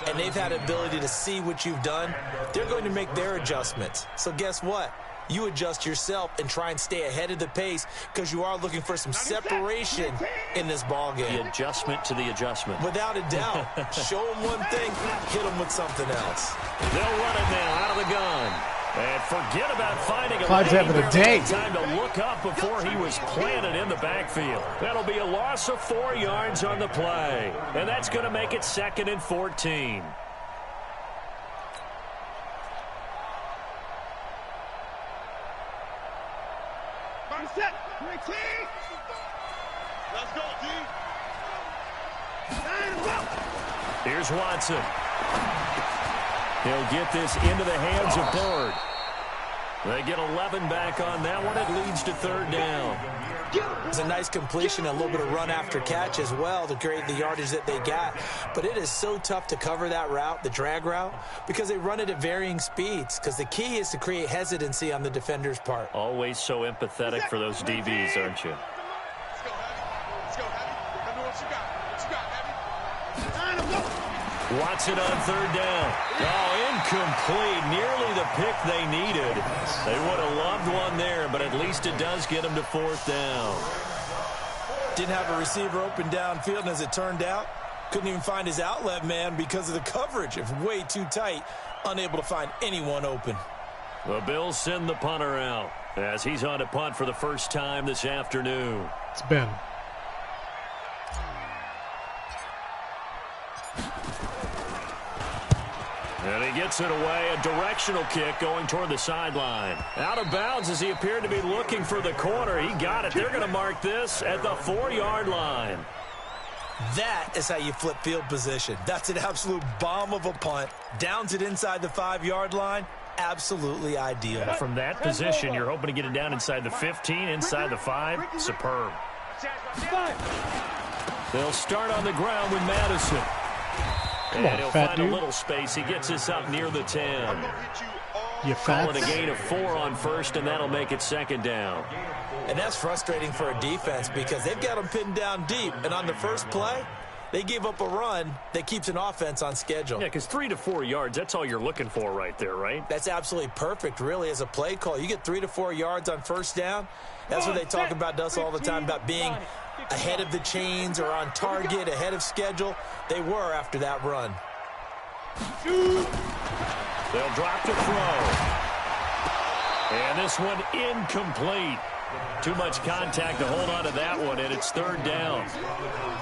and they've had ability to see what you've done. They're going to make their adjustments. So guess what? You adjust yourself and try and stay ahead of the pace because you are looking for some separation in this ball game. The adjustment to the adjustment. Without a doubt. Show them one thing, hit them with something else. They'll run it now out of the gun. And forget about finding a Clyde's having a day. Time to look up before he was planted in the backfield. That'll be a loss of 4 yards on the play. And that's going to make it 2nd and 14. Set. Let's go, D. Here's Watson. He'll get this into the hands of Bird. They get 11 back on that one. It leads to 3rd down. It's a nice completion, a little bit of run after catch as well to create the yardage that they got. But it is so tough to cover that route, the drag route, because they run it at varying speeds. Because the key is to create hesitancy on the defender's part. Always so empathetic for those DBs, aren't you? Let's go, Heavy. Let's go, Heavy. Tell me what you got. What you got, Heavy? Watson on third down. Oh, incomplete. Nearly the pick they needed. They would have loved one there, but at least it does get them to fourth down. Didn't have a receiver open downfield, and as it turned out, couldn't even find his outlet man because of the coverage. It's way too tight, unable to find anyone open. The Bills send the punter out as he's on to punt for the first time this afternoon. It's Ben. And he gets it away, a directional kick going toward the sideline. Out of bounds as he appeared to be looking for the corner. He got it. They're going to mark this at the 4-yard line. That is how you flip field position. That's an absolute bomb of a punt. Downs it inside the 5-yard line. Absolutely ideal. From that position, you're hoping to get it down inside the 15, inside the 5. Superb. They'll start on the ground with Madison. Come on, he'll fat find dude. a little space. He gets us up near the 10. You fat. Calling a gain of 4 on first, and that'll make it second down. And that's frustrating for a defense because they've got them pinned down deep. And on the first play, they gave up a run that keeps an offense on schedule. Yeah, because 3 to 4 yards, that's all you're looking for right there, right? That's absolutely perfect, really, as a play call. You get 3 to 4 yards on first down. That's what they talk about to us all the time, about being ahead of the chains or on target, ahead of schedule. They were after that run. They'll drop to throw. And this one incomplete. Too much contact to hold on to that one, and it's third down.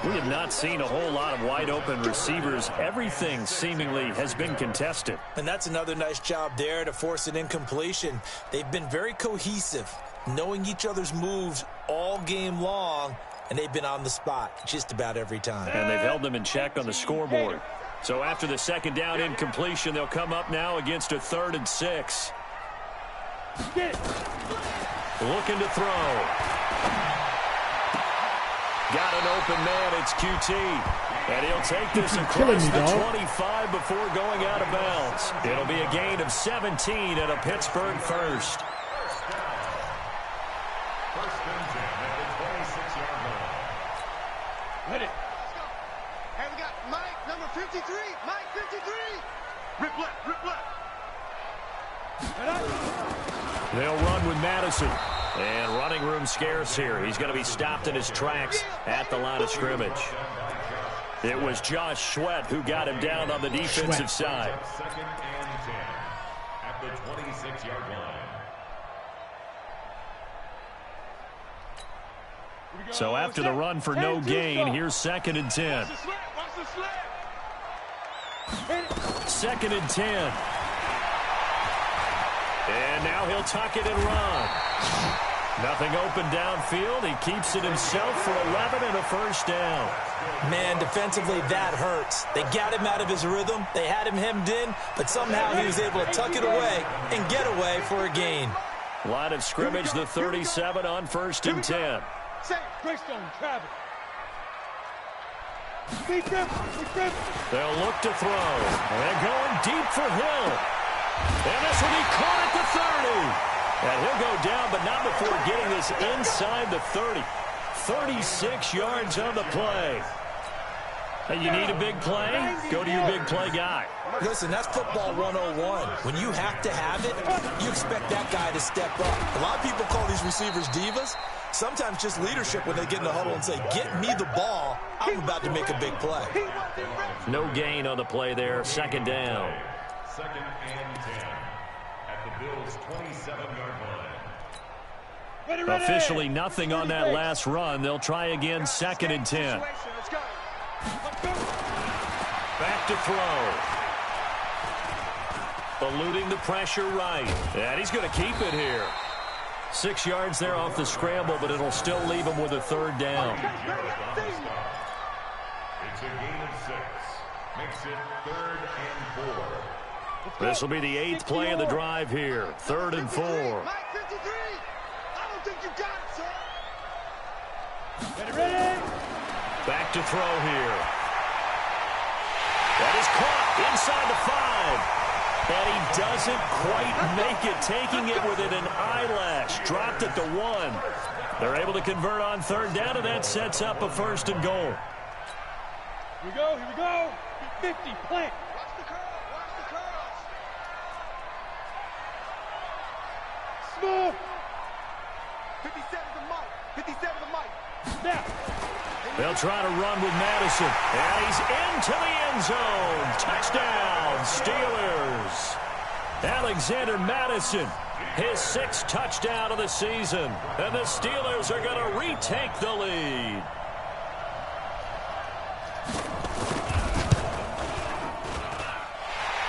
We have not seen a whole lot of wide-open receivers. Everything seemingly has been contested. And that's another nice job there to force an incompletion. They've been very cohesive, knowing each other's moves all game long, and they've been on the spot just about every time. And they've held them in check on the scoreboard. So after the second down incompletion, they'll come up now against a 3rd and 6. Looking to throw. Got an open man. It's QT. And he'll take this across the 25 before going out of bounds. It'll be a gain of 17 and a Pittsburgh first. First and 10 at the 26-yard line. Ready. Hey, we got Mike, number 53. Mike, 53. Rip left, rip left. They'll run with Madison. And running room scarce here. He's going to be stopped in his tracks at the line of scrimmage. It was Josh Sweat who got him down on the defensive side. Second and 10 at the 26-yard line. So after the run for no gain, here's 2nd and 10. Second and 10. And now he'll tuck it and run. Nothing open downfield. He keeps it himself for 11 and a first down. Man, defensively, that hurts. They got him out of his rhythm. They had him hemmed in, but somehow he was able to tuck it away and get away for a gain. Line of scrimmage, the 37 on 1st and 10. Greystone, Travis. They'll look to throw. They're going deep for Hill. And this will be caught at the 30. And he'll go down, but not before getting this inside the 30. 36 yards on the play. Hey, you need a big play? Go to your big play guy. Listen, that's football 101. When you have to have it, you expect that guy to step up. A lot of people call these receivers divas. Sometimes just leadership when they get in the huddle and say, get me the ball. I'm about to make a big play. No gain on the play there. 2nd down. 2nd and 10 at the Bills' 27-yard line. Officially nothing on that last run. They'll try again, 2nd and 10. Back to throw. Eluding the pressure right. And he's going to keep it here. 6 yards there off the scramble, but it'll still leave him with a 3rd down. It's a gain of 6. Makes it 3rd and 4. This will be the 8th play of the drive here. 3rd and 4. Mike, 53. I don't think you got it, sir. Ready? Back to throw here. That is caught inside the 5. And he doesn't quite make it, taking it within an eyelash. Dropped at the 1. They're able to convert on 3rd down, and that sets up a 1st and goal. Here we go, here we go. 50, plant. Watch the curl, watch the curls. Smooth. 57 to Mike, 57 to Mike. Snap. They'll try to run with Madison. And he's into the end zone. Touchdown, Steelers. Alexander Madison, his 6th touchdown of the season. And the Steelers are going to retake the lead.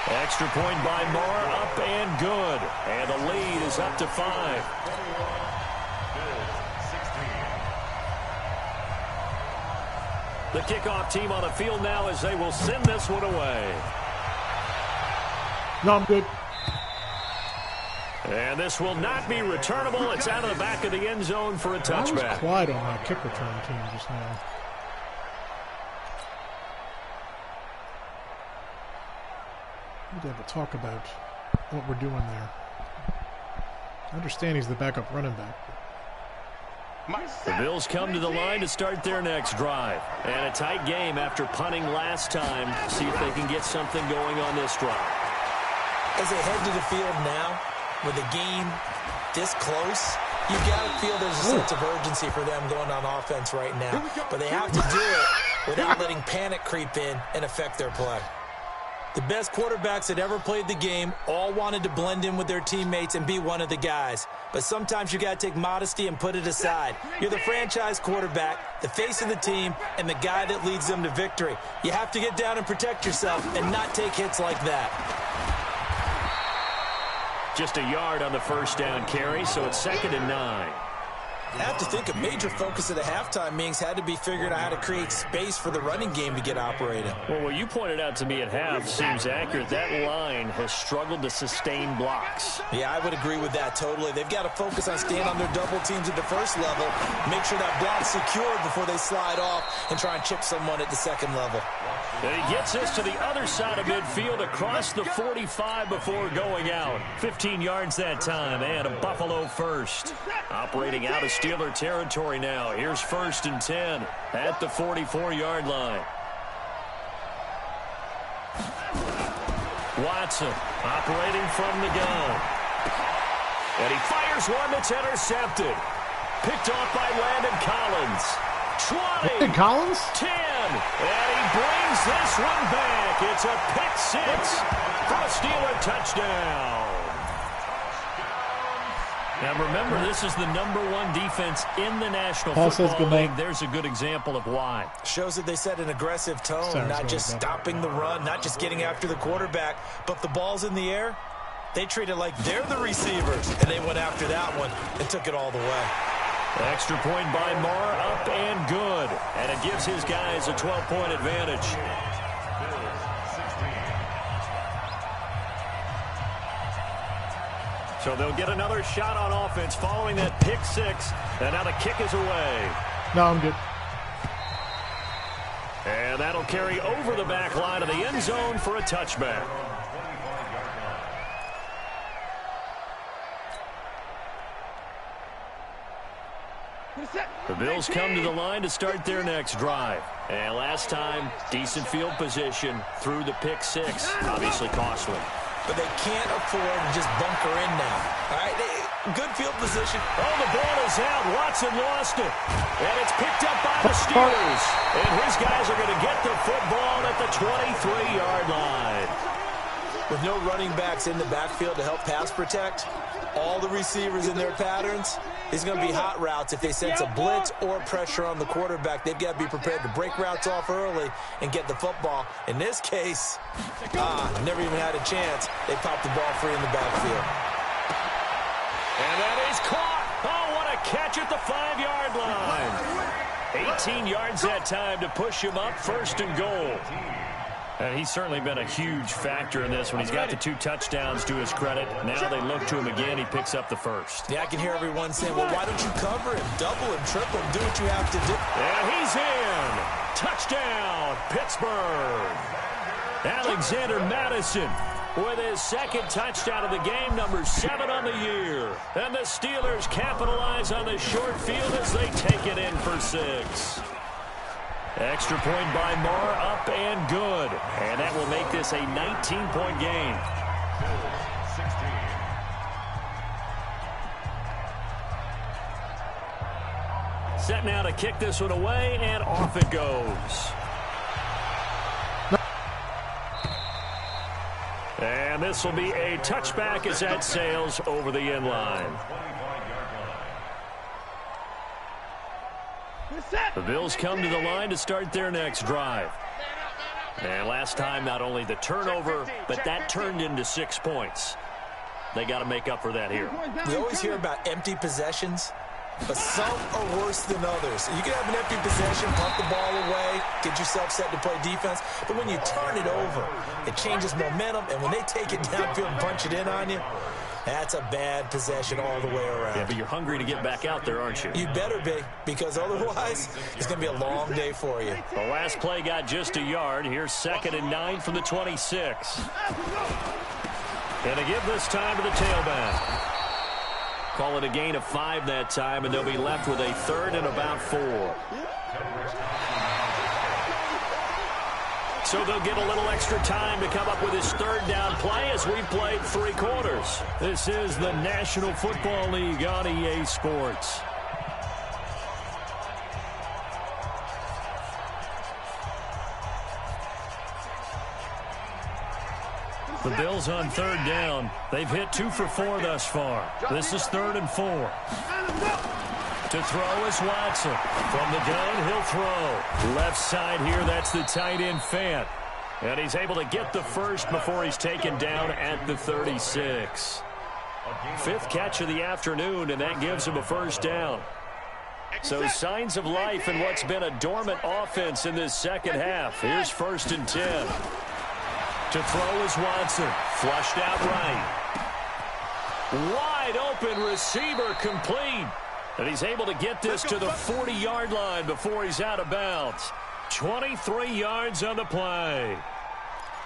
Extra point by Moore, up and good. And the lead is up to 5. The kickoff team on the field now as they will send this one away. No, I'm good. And this will not be returnable. It's out of the back of the end zone for a touchback. I was quiet on my kick return team just now. We need to have a talk about what we're doing there. I understand he's the backup running back. The Bills come to the line to start their next drive. And a tight game after punting last time. See if they can get something going on this drive. As they head to the field now, with the game this close, you got to feel there's a sense of urgency for them going on offense right now. But they have to do it without letting panic creep in and affect their play. The best quarterbacks that ever played the game all wanted to blend in with their teammates and be one of the guys. But sometimes you got to take modesty and put it aside. You're the franchise quarterback, the face of the team, and the guy that leads them to victory. You have to get down and protect yourself and not take hits like that. Just a yard on the first down carry, so it's 2nd and 9. I have to think a major focus of the halftime meetings had to be figuring out how to create space for the running game to get operating. Well, what you pointed out to me at half seems accurate. That line has struggled to sustain blocks. Yeah, I would agree with that totally. They've got to focus on staying on their double teams at the first level, make sure that block's secured before they slide off and try and chip someone at the second level. And he gets us to the other side of midfield across the 45 before going out. 15 yards that time and a Buffalo first. Operating out of Steeler territory now. Here's 1st and 10 at the 44-yard line. Watson operating from the gun. And he fires one that's intercepted. Picked off by Landon Collins. 20. Collins? 10. And he brings this one back. It's a pick 6 for a Steeler touchdown. Now remember, this is the #1 defense in the National Football League. There's a good example of why. Shows that they set an aggressive tone, not just stopping the run, not just getting after the quarterback, but the ball's in the air. They treat it like they're the receivers, and they went after that one and took it all the way. Extra point by Moore, up and good. And it gives his guys a 12-point advantage. So they'll get another shot on offense following that pick 6. And now the kick is away. No, I'm good. And that'll carry over the back line of the end zone for a touchback. The Bills come to the line to start their next drive. And last time, decent field position through the pick 6. Obviously costly. But they can't afford to just bunker in now. All right, good field position. Oh, the ball is out. Watson lost it. And it's picked up by the Steelers. And his guys are going to get the football at the 23-yard line. With no running backs in the backfield to help pass protect, all the receivers in their patterns, these are going to be hot routes. If they sense a blitz or pressure on the quarterback, they've got to be prepared to break routes off early and get the football. In this case, never even had a chance. They popped the ball free in the backfield. And that is caught. Oh, what a catch at the 5-yard line. 18 yards that time to push him up, 1st and goal. And he's certainly been a huge factor in this when he's got the 2 touchdowns to his credit. Now they look to him again. He picks up the 1st. Yeah, I can hear everyone saying, well, why don't you cover him, double him, triple him, do what you have to do. And he's in. Touchdown, Pittsburgh. Alexander Madison with his 2nd touchdown of the game, #7 on the year. And the Steelers capitalize on the short field as they take it in for 6. Extra point by Marr, up and good. And that will make this a 19-point game. Set now to kick this one away, and off it goes. And this will be a touchback as that sails over the end line. The Bills come to the line to start their next drive. And last time, not only the turnover, but that turned into 6 points. They got to make up for that here. We always hear about empty possessions, but some are worse than others. You can have an empty possession, pump the ball away, get yourself set to play defense, but when you turn it over, it changes momentum, and when they take it downfield and punch it in on you, that's a bad possession all the way around. Yeah, but you're hungry to get back out there, aren't you? You better be, because otherwise it's going to be a long day for you. The last play got just a yard. Here's 2nd and 9 from the 26. And to give this time to the tailback. Call it a gain of 5 that time, and they'll be left with a 3rd and about 4. So they'll get a little extra time to come up with his 3rd down play as we've played 3 quarters. This is the National Football League on EA Sports. The Bills on 3rd down. They've hit 2 for 4 thus far. This is 3rd and 4. To throw is Watson. From the gun, he'll throw. Left side here, that's the tight end Fant. And he's able to get the first before he's taken down at the 36. 5th catch of the afternoon, and that gives him a 1st down. So signs of life in what's been a dormant offense in this second half. Here's 1st and 10. To throw is Watson. Flushed out right. Wide open receiver complete. And he's able to get this to the 40-yard line before he's out of bounds. 23 yards on the play.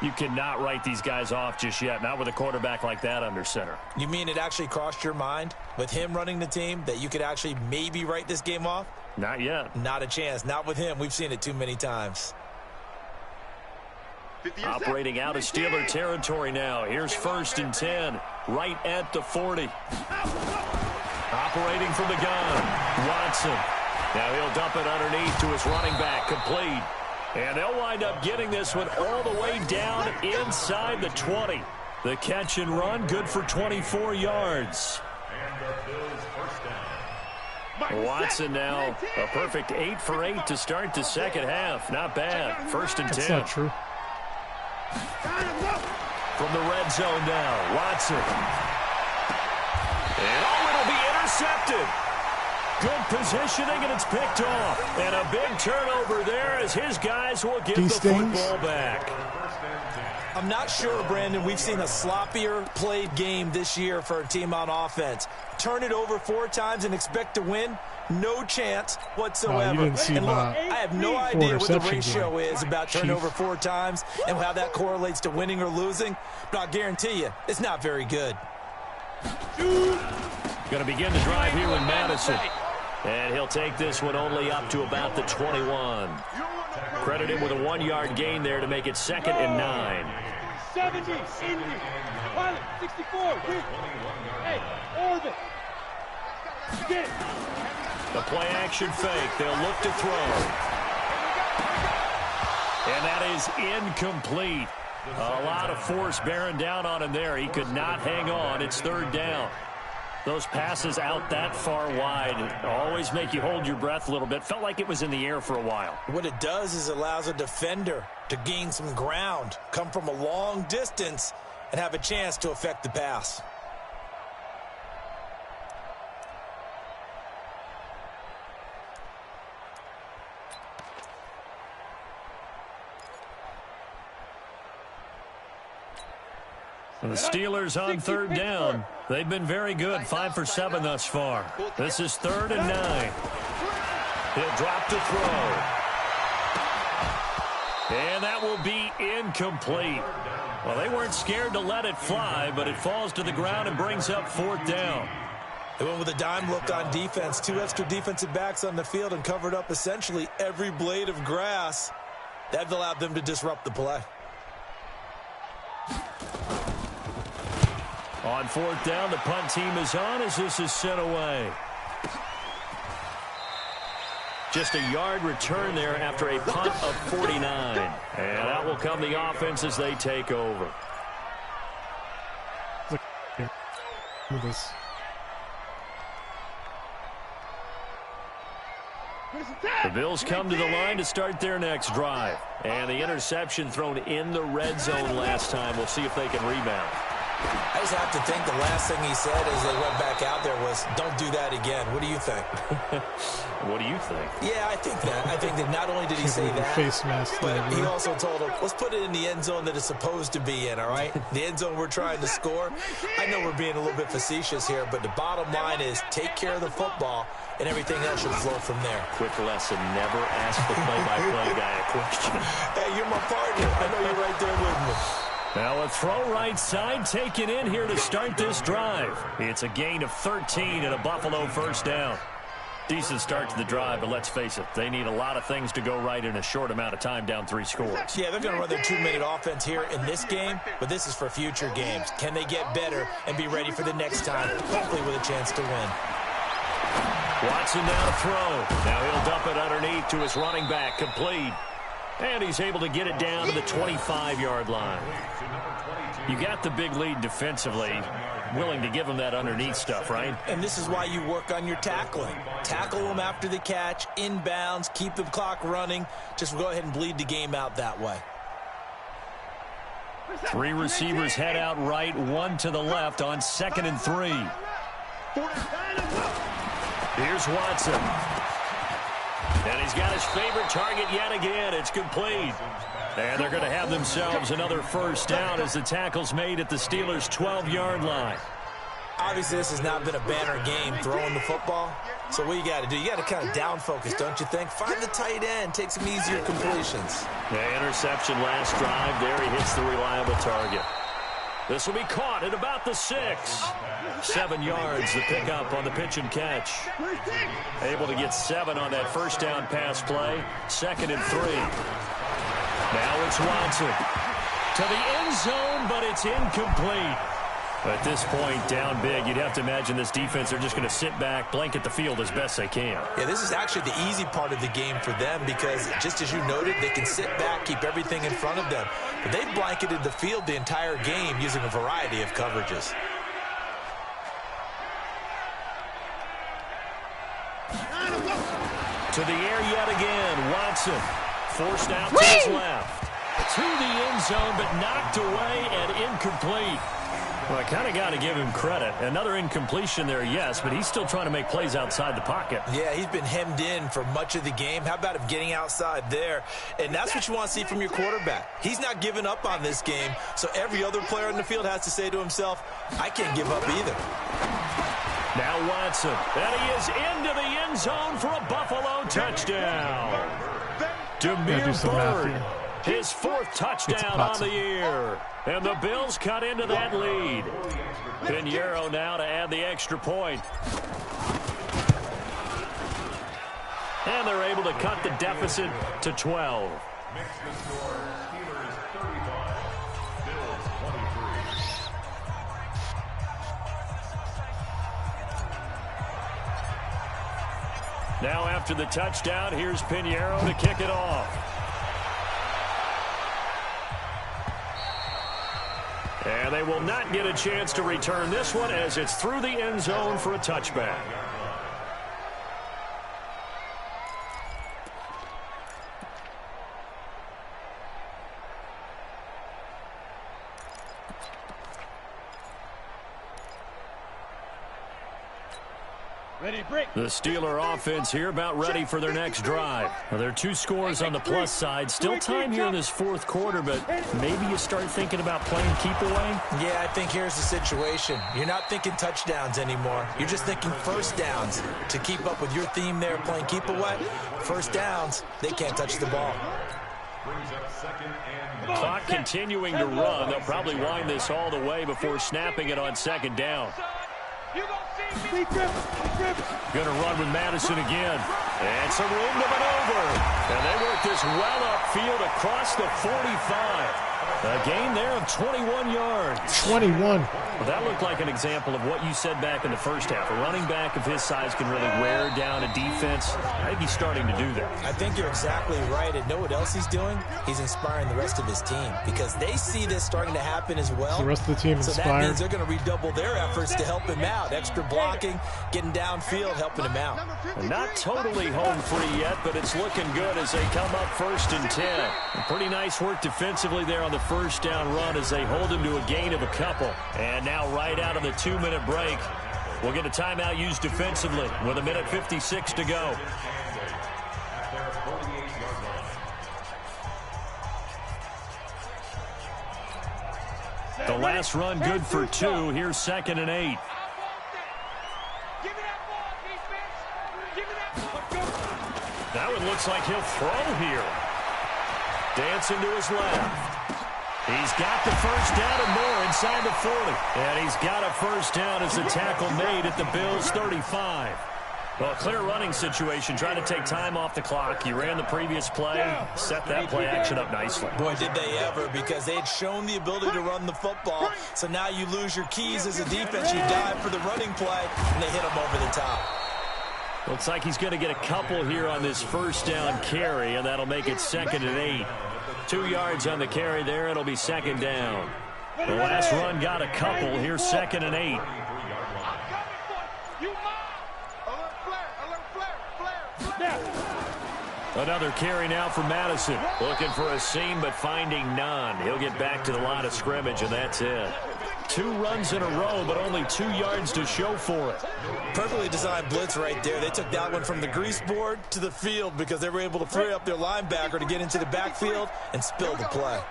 You cannot write these guys off just yet, not with a quarterback like that under center. You mean it actually crossed your mind with him running the team that you could actually maybe write this game off? Not yet. Not a chance. Not with him. We've seen it too many times. Operating out of Steeler territory now. Here's 1st and 10, right at the 40. Operating from the gun, Watson. Now he'll dump it underneath to his running back, complete. And they'll wind up getting this one all the way down inside the 20. The catch and run, good for 24 yards. Watson now a perfect 8 for 8 to start the second half. Not bad. 1st and 10. That's not true. From the red zone now, Watson. And it'll be intercepted. Good positioning, and it's picked off. And a big turnover there as his guys will give the football back. I'm not sure, Brandon, we've seen a sloppier played game this year for a team on offense. Turn it over 4 times and expect to win? No chance whatsoever. You didn't see and look, I have no idea what the ratio is about turnover 4 times and how that correlates to winning or losing, but I'll guarantee you it's not very good. Going to begin the drive here with Madison. And he'll take this one only up to about the 21. Credit him with a 1-yard gain there to make it 2nd and 9. 70, Indy, Pilot, 64, hey, orbit. Get it. The play action fake. They'll look to throw. And that is incomplete. A lot of force bearing down on him there. He could not hang on. It's 3rd down. Those passes out that far wide always make you hold your breath a little bit. Felt like it was in the air for a while. What it does is it allows a defender to gain some ground, come from a long distance, and have a chance to affect the pass. The Steelers on 3rd down. They've been very good, 5 for 7 thus far. This is 3rd and 9. He'll drop to throw. And that will be incomplete. Well, they weren't scared to let it fly, but it falls to the ground and brings up 4th down. They went with a dime look on defense. 2 extra defensive backs on the field and covered up essentially every blade of grass. That allowed them to disrupt the play. On 4th down, the punt team is on as this is sent away. Just a yard return there after a punt of 49. And that will come the offense as they take over. The Bills come to the line to start their next drive. And the interception thrown in the red zone last time. We'll see if they can rebound. I just have to think the last thing he said as they went back out there was, don't do that again. What do you think? What do you think? Yeah, I think that. I think that not only did he say that, face mask, but he also told him, let's put it in the end zone that it's supposed to be in, all right? The end zone we're trying to score. I know we're being a little bit facetious here, but the bottom line is take care of the football, and everything else should flow from there. Quick lesson, never ask the play-by-play guy a question. Hey, you're my partner. I know you're right there with me. Now a throw right side taken in here to start this drive. It's a gain of 13 and a Buffalo first down. Decent start to the drive, but let's face it, they need a lot of things to go right in a short amount of time down 3 scores. Yeah, they're going to run their 2-minute offense here in this game, but this is for future games. Can they get better and be ready for the next time, hopefully with a chance to win? Watson now to throw. Now he'll dump it underneath to his running back, complete. And he's able to get it down to the 25-yard line. You got the big lead defensively. Willing to give him that underneath stuff, right? And this is why you work on your tackling. Tackle them after the catch, inbounds, keep the clock running. Just go ahead and bleed the game out that way. 3 receivers head out right, 1 to the left on 2nd and 3. Here's Watson. And he's got his favorite target yet again. It's complete. And they're going to have themselves another first down as the tackle's made at the Steelers' 12-yard line. Obviously, this has not been a banner game throwing the football. So what you got to do, you got to kind of down focus, don't you think? Find the tight end, take some easier completions. The interception last drive. There he hits the reliable target. This will be caught at about the 6. 7 yards, the pickup on the pitch and catch. Able to get 7 on that first down pass play. 2nd and 3. Now it's Watson. To the end zone, but it's incomplete. At this point, down big, you'd have to imagine this defense are just going to sit back, blanket the field as best they can. Yeah, this is actually the easy part of the game for them because, just as you noted, they can sit back, keep everything in front of them. But they've blanketed the field the entire game using a variety of coverages. To the air yet again, Watson. Forced out to his left. To the end zone, but knocked away and incomplete. Well, I kind of got to give him credit. Another incompletion there, yes, but he's still trying to make plays outside the pocket. Yeah, he's been hemmed in for much of the game. How about him getting outside there? And that's what you want to see from your quarterback. He's not giving up on this game, so every other player in the field has to say to himself, I can't give up either. Now Watson, and he is into the end zone for a Buffalo touchdown. Demir Bird, his 4th touchdown on the year. And the Bills cut into that lead. Pinheiro now to add the extra point. And they're able to cut the deficit to 12. Now after the touchdown, here's Pinheiro to kick it off. And they will not get a chance to return this one as it's through the end zone for a touchback. The Steeler offense here about ready for their next drive. Now, there are 2 scores on the plus side. Still time here in this 4th quarter, but maybe you start thinking about playing keep away? Yeah, I think here's the situation. You're not thinking touchdowns anymore. You're just thinking first downs. To keep up with your theme there, playing keep away, first downs, they can't touch the ball. Clock continuing to run. They'll probably wind this all the way before snapping it on 2nd down. Going to run with Madison again. And some room to maneuver. And they work this well upfield across the 45. A gain there of 21 yards. 21. Well, that looked like an example of what you said back in the first half. A running back of his size can really wear down a defense. I think he's starting to do that. I think you're exactly right. And know what else he's doing? He's inspiring the rest of his team because they see this starting to happen as well. The rest of the team inspired. So that means they're going to redouble their efforts to help him out. Extra blocking, getting downfield, helping him out. Not totally home free yet, but it's looking good as they come up 1st and 10. Pretty nice work defensively there on the first down run as they hold him to a gain of a couple. And now right out of the 2-minute break, we'll get a timeout used defensively with 1:56 to go. The last run good for 2. Here's 2nd and 8. That one looks like he'll throw here. Dancing to his left. He's got the first down and more inside the 40. And he's got a first down as the tackle made at the Bills' 35. Well, a clear running situation, trying to take time off the clock. He ran the previous play, set that play action up nicely. Boy, did they ever, because they had shown the ability to run the football. So now you lose your keys as a defense. You dive for the running play, and they hit him over the top. Looks like he's going to get a couple here on this first down carry, and that'll make it 2nd and 8. 2 yards on the carry there. It'll be 2nd down. The last run got a couple. Here's 2nd and 8. Another carry now for Madison. Looking for a seam, but finding none. He'll get back to the line of scrimmage, and that's it. 2 runs in a row, but only 2 yards to show for it. Perfectly designed blitz right there. They took that one from the grease board to the field because they were able to free up their linebacker to get into the backfield and spill the play.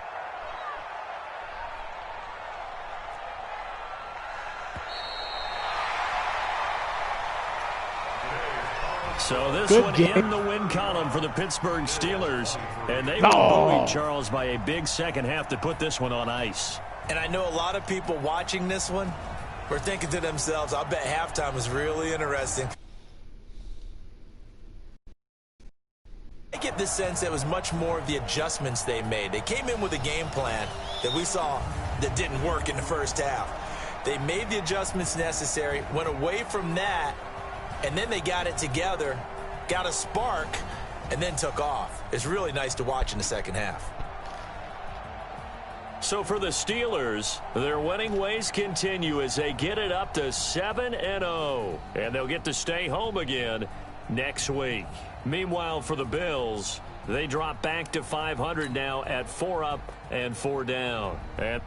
So this one in the win column for the Pittsburgh Steelers. And they were buoyed, Charles, by a big second half to put this one on ice. And I know a lot of people watching this one were thinking to themselves, I bet halftime was really interesting. I get the sense that it was much more of the adjustments they made. They came in with a game plan that we saw that didn't work in the first half. They made the adjustments necessary, went away from that, and then they got it together, got a spark, and then took off. It's really nice to watch in the second half. So for the Steelers, their winning ways continue as they get it up to 7-0. And they'll get to stay home again next week. Meanwhile, for the Bills, they drop back to 500 now at 4 up and 4 down. And